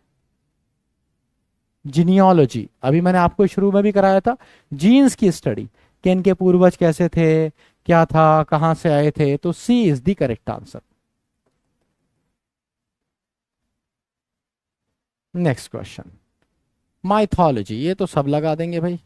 S1: जीनियोलॉजी। अभी मैंने आपको शुरू में भी कराया था, जीन्स की स्टडी, कि इनके पूर्वज कैसे थे, क्या था, कहां से आए थे। तो C is the correct answer. Next question, mythology, ये तो सब लगा देंगे भाई।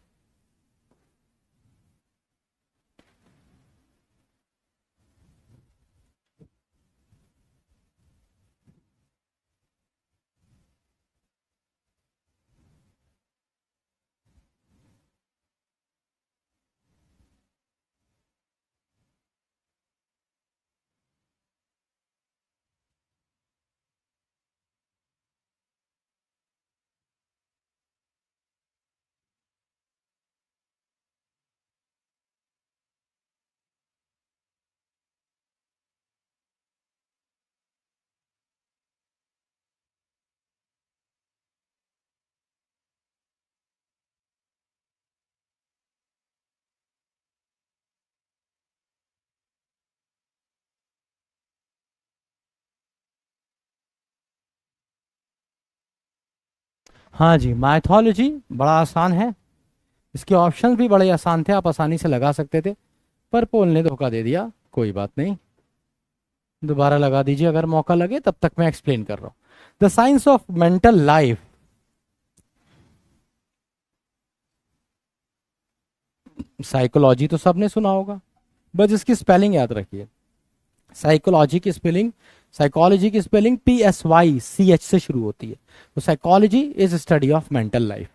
S1: हाँ जी, माइथोलॉजी बड़ा आसान है। इसके ऑप्शन भी बड़े आसान थे, आप आसानी से लगा सकते थे, पर पोल ने धोखा दे दिया। कोई बात नहीं, दोबारा लगा दीजिए अगर मौका लगे। तब तक मैं एक्सप्लेन कर रहा हूँ। The science of mental life, psychology तो सबने सुना होगा, बस इसकी स्पेलिंग याद रखिए। साइकोलॉजी की स्पेलिंग, साइकोलॉजी की स्पेलिंग PSYCH से शुरू होती है। तो psychology is study of mental life.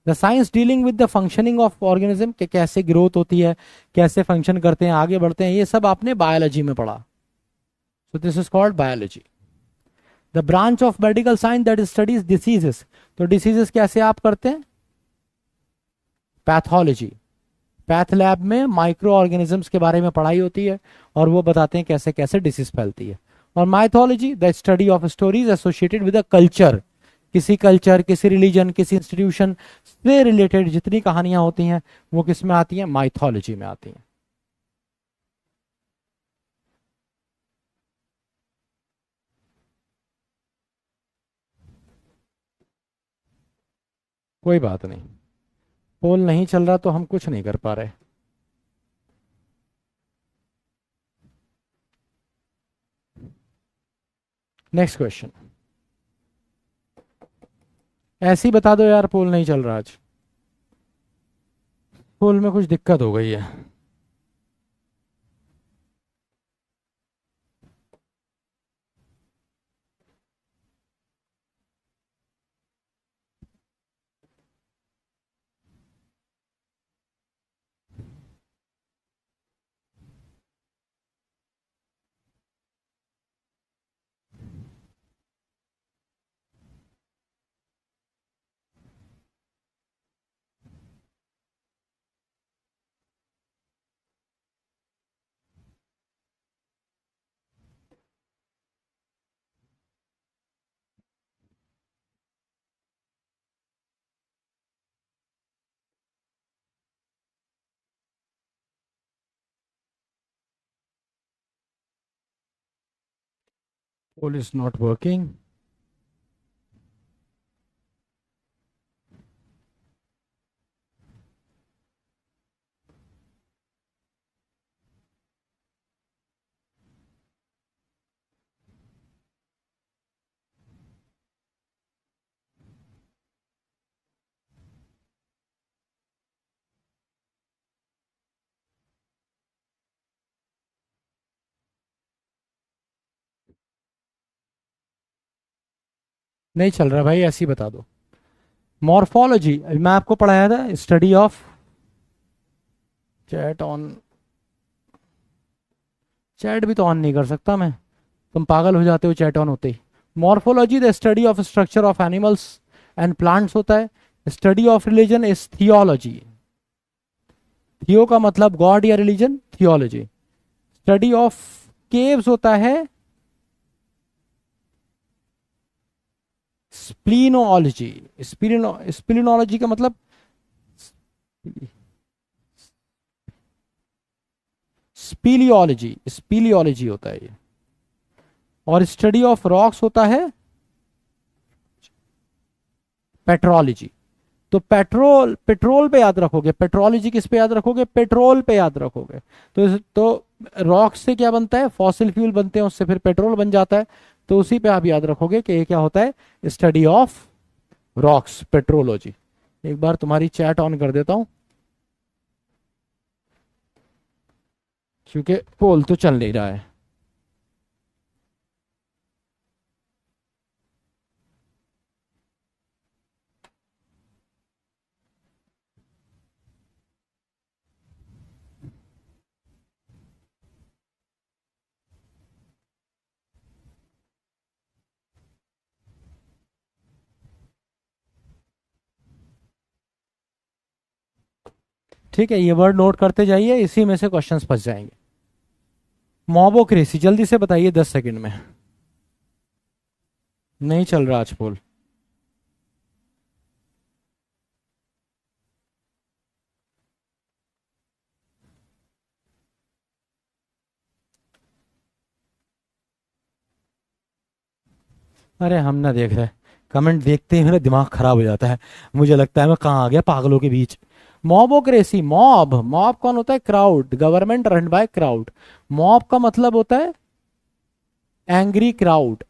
S1: The science dealing with the functioning of organism, के कैसे ग्रोथ होती है, कैसे फंक्शन करते हैं, आगे बढ़ते हैं, ये सब आपने बायोलॉजी में पढ़ा। So this is called biology. The branch of medical science that studies diseases, तो डिसीजेस कैसे आप करते हैं? पैथोलॉजी। पैथ लैब में माइक्रो ऑर्गेनिजम्स के बारे में पढ़ाई होती है, और वो बताते हैं कैसे कैसे डिसीज फैलती है। और mythology the study of stories associated with a culture, किसी कल्चर, किसी रिलीजन, किसी इंस्टीट्यूशन से रिलेटेड जितनी कहानियां होती हैं वो किस में आती हैं? माइथोलॉजी में आती हैं। कोई बात नहीं, पोल नहीं चल रहा तो हम कुछ नहीं कर पा रहे। नेक्स्ट क्वेश्चन, ऐसे ही बता दो यार, पोल नहीं चल रहा आज, पोल में कुछ दिक्कत हो गई है। Pole is not working. नहीं चल रहा भाई, ऐसे ही बता दो। मॉर्फोलॉजी मैं आपको पढ़ाया था, study of, chat on, chat भी तो ऑन नहीं कर सकता मैं, तुम पागल हो जाते हो चैट ऑन होते ही। Morphology the study of structure of animals and plants होता है। Study of religion is theology. Theo का मतलब गॉड या religion, theology. Study of caves होता है स्प्लीनोलॉजी। स्प्लीनोलॉजी का मतलब स्पीलियोलॉजी, स्पीलियोलॉजी होता है ये। और स्टडी ऑफ रॉक्स होता है पेट्रोलॉजी। तो पेट्रोल, पेट्रोल पे याद रखोगे, पेट्रोलॉजी किस पे याद रखोगे, पेट्रोल पे याद रखोगे। तो रॉक से क्या बनता है, फॉसिल फ्यूल बनते हैं, उससे फिर पेट्रोल बन जाता है। तो उसी पे आप याद रखोगे कि ये क्या होता है, स्टडी ऑफ रॉक्स, पेट्रोलॉजी। एक बार तुम्हारी चैट ऑन कर देता हूं, क्योंकि पोल तो चल नहीं रहा है। ठीक है, ये वर्ड नोट करते जाइए, इसी में से क्वेश्चंस फंस जाएंगे। मोबोक्रेसी जल्दी से बताइए 10 सेकंड में। नहीं चल रहा आज पोल। अरे हम ना देख रहे, कमेंट देखते ही मेरा दिमाग खराब हो जाता है, मुझे लगता है मैं कहाँ आ गया पागलों के बीच। मॉबोक्रेसी, मॉब, मॉब कौन होता है, crowd, government run by crowd. Mob का मतलब होता है एंग्री क्राउड।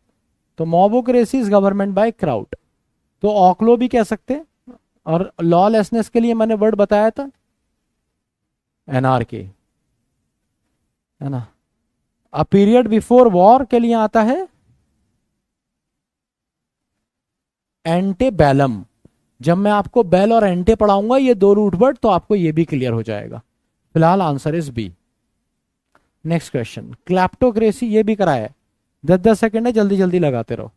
S1: तो मॉबोक्रेसी इज गवर्नमेंट बाय क्राउड। तो ऑक्लो भी कह सकते हैं। और लॉलेसनेस के लिए मैंने वर्ड बताया था एनआरके, है ना। अ पीरियड बिफोर वॉर के लिए आता है एंटे बैलम। जब मैं आपको बेल और एंटे पढ़ाऊंगा, ये दो रूट वर्ड, तो आपको ये भी क्लियर हो जाएगा। फिलहाल answer is B. Next question, kleptocracy, ये भी कराया है। 10 10 सेकंड है, जल्दी जल्दी लगाते रहो।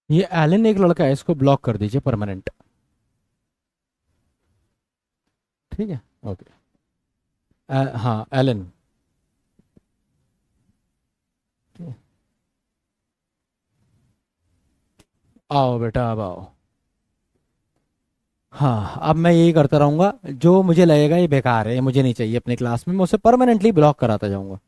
S1: ये एलन एक लड़का है, इसको ब्लॉक कर दीजिए परमानेंट। ठीक है, ओके। हाँ एलन। आओ बेटा, अब आओ। हाँ, अब मैं यही करता रहूंगा, जो मुझे लगेगा ये बेकार है, ये मुझे नहीं चाहिए अपनी क्लास में, मैं उसे परमानेंटली ब्लॉक कराता जाऊंगा।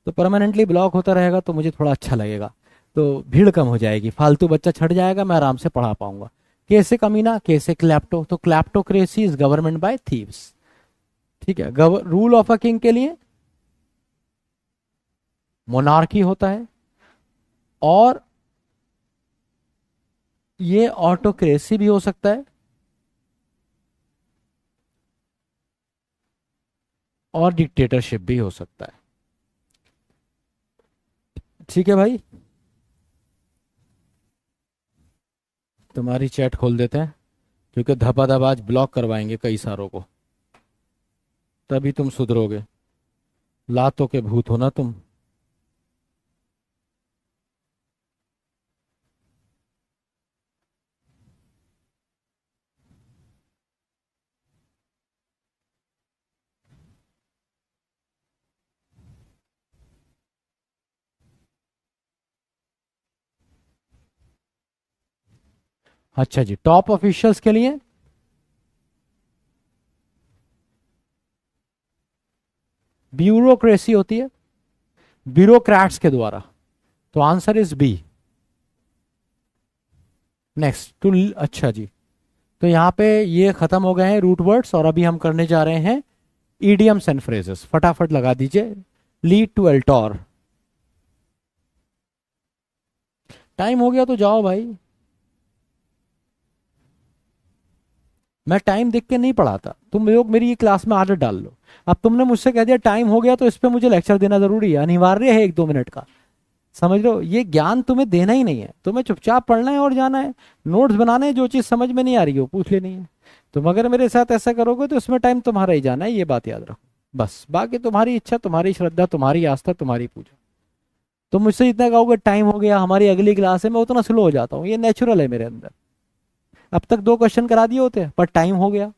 S1: तो परमानेंटली ब्लॉक होता रहेगा तो मुझे थोड़ा अच्छा लगेगा। तो भीड़ कम हो जाएगी, फालतू बच्चा छट जाएगा, मैं आराम से पढ़ा पाऊंगा। कैसे कमीना, कैसे क्लैप्टो, तो क्लैप्टोक्रेसी इज गवर्नमेंट बाय थीव्स। ठीक है, रूल ऑफ अ किंग के लिए मोनार्की होता है। और ये ऑटोक्रेसी भी हो सकता है, और डिक्टेटरशिप भी हो सकता है। ठीक है भाई, तुम्हारी चैट खोल देते हैं क्योंकि धपाधप आज ब्लॉक करवाएंगे कई सारों को, तभी तुम सुधरोगे। लातों के भूत हो ना तुम। अच्छा जी, टॉप ऑफिशियल्स के लिए ब्यूरोक्रेसी होती है, ब्यूरोक्रेट्स के द्वारा, तो answer is B. Next two, अच्छा जी, तो यहाँ पे ये खत्म हो गए हैं रूट वर्ड्स और अभी हम करने जा रहे हैं ईडियम्स एंड फ्रेजेस। फटाफट लगा दीजिए, लीड टू एल्टोर। टाइम हो गया तो जाओ भाई, मैं टाइम देख के नहीं पढ़ाता, तुम लोग मेरी ये क्लास में आदत डाल लो। अब तुमने मुझसे कह दिया टाइम हो गया तो इस पे मुझे लेक्चर देना जरूरी है, अनिवार्य है 1-2 मिनट का। समझ लो, ये ज्ञान तुम्हें देना ही नहीं है, तुम्हें चुपचाप पढ़ना है और जाना है। नोट्स बनाने हैं, जो चीज समझ में नहीं आ रही हो पूछ लेनी है। तुम अगर मेरे साथ ऐसा करोगे तो इसमें टाइम तुम्हारा ही जाना है, ये बात याद रखो। बस बाकी तुम्हारी इच्छा, तुम्हारी श्रद्धा, तुम्हारी आस्था, तुम्हारी पूजा। तुम मुझसे इतना कहोगे टाइम हो गया हमारी अगली क्लास है, मैं उतना स्लो हो जाता हूँ, ये नेचुरल है मेरे अंदर। अब तक 2 क्वेश्चन करा दिए होते पर टाइम हो गया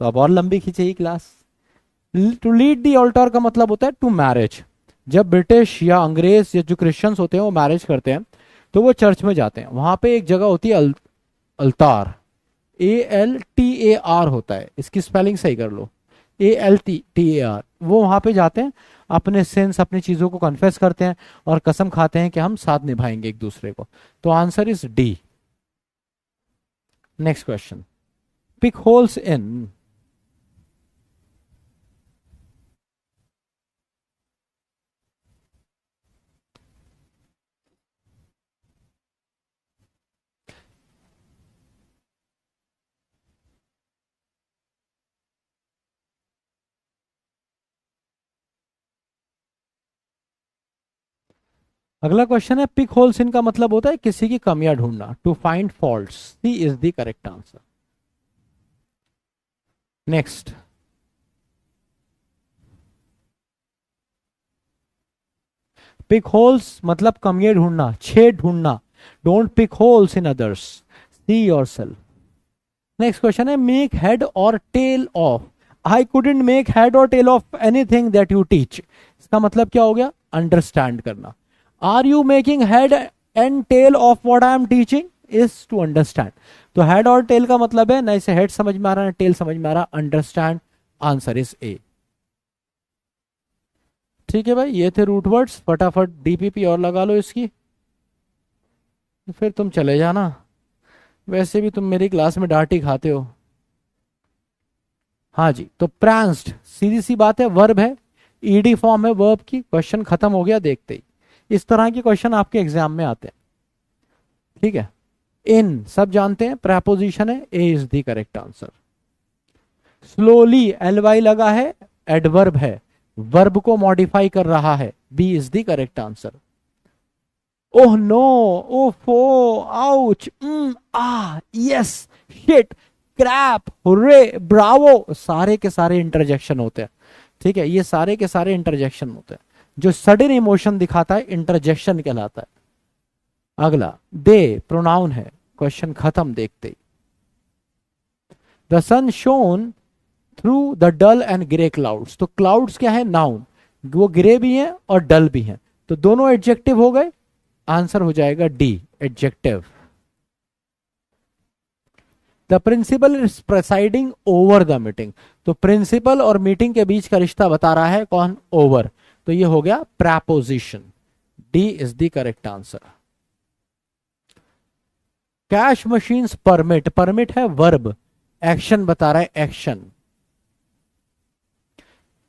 S1: तो अब और लंबी खींचेगी class. To lead the altar का मतलब होता है टू मैरिज। जब ब्रिटिश या अंग्रेज या जो क्रिश्चियंस होते हैं वो मैरिज करते हैं तो वो चर्च में जाते हैं, वहां पे एक जगह होती है अल्तार, ALTAR होता है, इसकी स्पेलिंग सही कर लो, ALTAR। वो वहां पे जाते हैं, अपने सेंस, अपनी चीजों को कन्फेस करते हैं और कसम खाते हैं कि हम साथ निभाएंगे एक दूसरे को। तो answer is D. Next question, pick holes in. अगला क्वेश्चन है, पिक होल्स इन का मतलब होता है किसी की कमियां ढूंढना, to find faults. C is the correct answer. Next, pick holes मतलब कमियां ढूंढना, छेद ढूंढना। Don't pick holes in others, see yourself. Next question है, make head or tail of. I couldn't make head or tail of anything that you teach. इसका मतलब क्या हो गया, अंडरस्टैंड करना। Are you making head and tail of what I am teaching, is to understand. तो head or tell का मतलब है ना इसे हेड समझ में आ रहा है ना टेल समझ में आ रहा, अंडरस्टैंड। आंसर इज ए। ठीक है भाई, ये थे रूट वर्ड्स। फटाफट DPP और लगा लो इसकी, फिर तुम चले जाना। वैसे भी तुम मेरी क्लास में डांट ही खाते हो। हाँ जी, तो प्रांस्ड सीधी सी बात है, वर्ब है, ईडी फॉर्म है वर्ब की। क्वेश्चन खत्म हो गया देखते ही। इस तरह के क्वेश्चन आपके एग्जाम में आते हैं। ठीक है, इन सब जानते हैं, प्रेपोजिशन है, A is the correct answer. Slowly LY लगा है, एडवर्ब है, वर्ब को मॉडिफाई कर रहा है, B is the correct answer. Oh no, ओफो, ouch, yes, shit, crap, hurray, bravo, सारे के सारे इंटरजेक्शन होते हैं। ठीक है, ये सारे के सारे इंटरजेक्शन होते हैं। जो सडन इमोशन दिखाता है इंटरजेक्शन कहलाता है। अगला, दे प्रोनाउन है, क्वेश्चन खत्म देखते ही। The sun shone through the dull and grey clouds. तो क्लाउड्स क्या है, नाउन, वो ग्रे भी हैं और डल भी हैं, तो दोनों एडजेक्टिव हो गए। आंसर हो जाएगा D, adjective. The principal is presiding over the meeting. तो प्रिंसिपल और मीटिंग के बीच का रिश्ता बता रहा है कौन, ओवर, तो ये हो गया preposition. D is the correct answer. Cash machines permit, permit है वर्ब, एक्शन बता रहा है, action.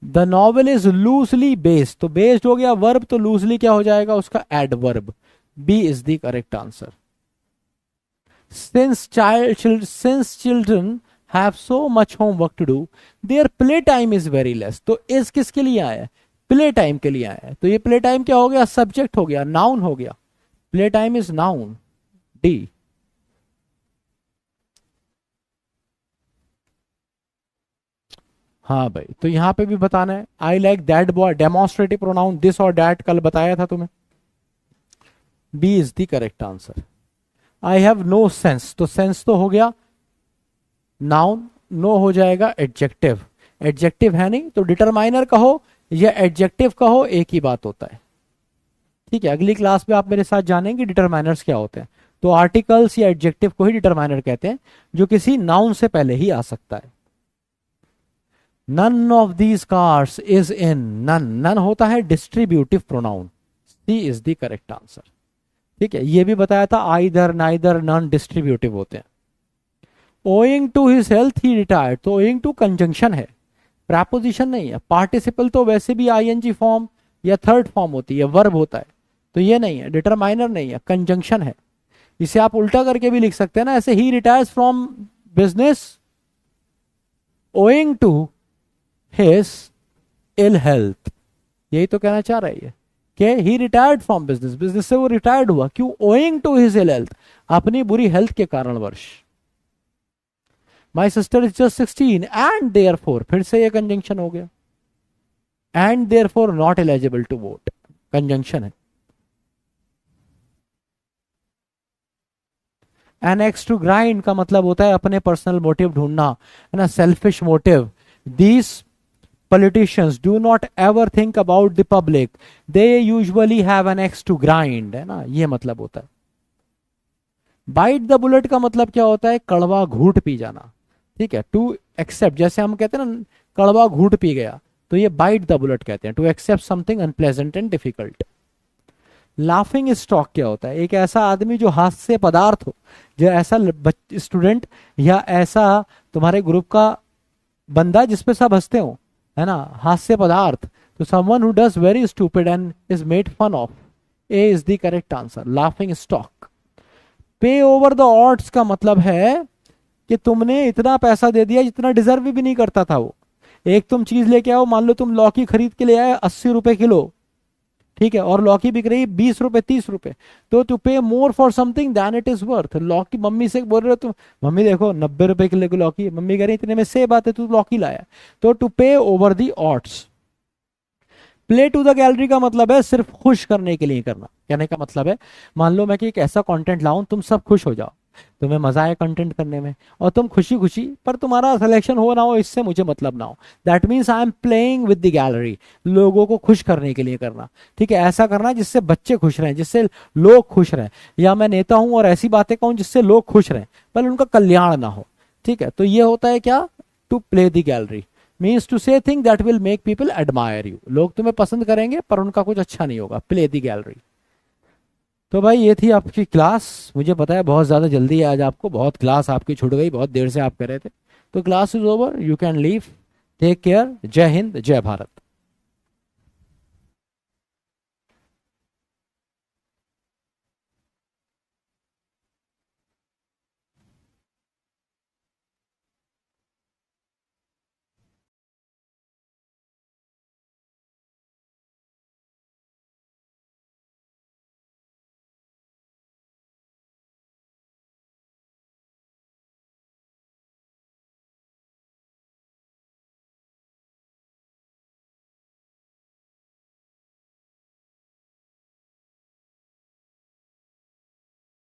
S1: The novel is loosely based, तो बेस्ड हो गया वर्ब, तो लूजली क्या हो जाएगा उसका, adverb. B is the correct answer. Since children have so much homework to do, there play time is very less. तो इज किसके लिए आया है? प्ले टाइम के लिए आया है। तो ये प्ले टाइम क्या हो गया? सब्जेक्ट हो गया, नाउन हो गया। Play time is noun, D. हाँ भाई, तो यहां पे भी बताना है। I like that boy, demonstrative pronoun this और दैट, कल बताया था तुम्हें। B is the correct answer. I have no sense, तो सेंस तो हो गया नाउन, नो हो जाएगा एडजेक्टिव। एडजेक्टिव है नहीं, तो डिटरमाइनर कहो या एडजेक्टिव कहो, एक ही बात होता है। ठीक है, अगली क्लास में आप मेरे साथ जानेंगे डिटरमाइनर्स क्या होते हैं। तो आर्टिकल्स या एडजेक्टिव को ही डिटरमाइनर कहते हैं, जो किसी नाउन से पहले ही आ सकता है। None of these cars is in, none, none होता है distributive pronoun, C is the correct answer. ठीक है, ये भी बताया था आइदर, नाइदर, नन डिस्ट्रीब्यूटिव होते हैं। Owing to his health he retired, तो ओइंग टू कंजंक्शन है, प्रपोजिशन नहीं है। पार्टिसिपल तो वैसे भी आईएनजी फॉर्म या थर्ड फॉर्म होती है, वर्ब होता है, तो ये नहीं है, डिटरमाइनर नहीं है, कंजंक्शन है। इसे आप उल्टा करके भी लिख सकते हैं ना, ऐसे ही retires from business owing to his ill health, यही तो कहना चाह रही है कि he retired from business, business से वो रिटायर्ड हुआ, क्यों? Owing to his ill health, अपनी बुरी हेल्थ के कारणवश। My sister is just 16 and therefore, फिर से ये कंजंक्शन हो गया, and therefore not eligible to vote, conjunction है। एनेक्स टू ग्राइंड का मतलब होता है अपने पर्सनल मोटिव ढूंढना, है ना, selfish motive. These politicians do not ever think about the public, they usually have an axe to grind, है ना, ये मतलब होता है। bite the bullet का मतलब क्या होता है? कड़वा घूट पी जाना। ठीक है, to accept, जैसे हम कहते हैं ना कड़वा घूट पी गया, तो ये bite the bullet कहते हैं, to accept something unpleasant and difficult। Laughing stock क्या होता है? एक ऐसा आदमी जो हास्य पदार्थ हो, जो ऐसा स्टूडेंट या ऐसा तुम्हारे ग्रुप का बंदा जिसपे सब हंसते हो, है ना, हास्य पदार्थ। तो someone who does very stupid and is made fun of, A is the correct answer, laughing stock. Pay over the odds का मतलब है कि तुमने इतना पैसा दे दिया जितना डिजर्व भी नहीं करता था वो। एक तुम चीज लेके आओ, मान लो तुम लौकी खरीद के ले आए 80 रुपए किलो, ठीक है, और लौकी बिक रही 20 रुपए 30 रुपए, तो to pay more for something than it is worth. लौकी, मम्मी से बोल रहे हो तुम, मम्मी देखो 90 रुपए किलो की लौकी, मम्मी कह रही इतने में से बात है, तू लौकी लाया, तो to pay over the odds. Play to the gallery का मतलब है सिर्फ खुश करने के लिए करना। कहने का मतलब है, मान लो मैं कि एक ऐसा कंटेंट लाऊं तुम सब खुश हो जाओ, तुम्हें मजा आए कंटेंट करने में, और तुम खुशी खुशी, पर तुम्हारा सिलेक्शन हो ना हो इससे मुझे मतलब ना हो, that means I am playing with the gallery, लोगों को खुश करने के लिए करना। ठीक है, ऐसा करना जिससे बच्चे खुश रहें, जिससे लोग खुश रहें, या मैं नेता हूं और ऐसी बातें कहूं जिससे लोग खुश रहें पर उनका कल्याण ना हो। ठीक है, तो ये होता है क्या? To play the gallery means to say thing that will make people admire you, लोग तुम्हें पसंद करेंगे पर उनका कुछ अच्छा नहीं होगा, प्ले द गैलरी। तो भाई ये थी आपकी क्लास। मुझे पता है बहुत ज़्यादा जल्दी है आज आपको, बहुत क्लास आपकी छूट गई, बहुत देर से आप कर रहे थे। तो class is over, you can leave, take care, जय हिंद, जय भारत।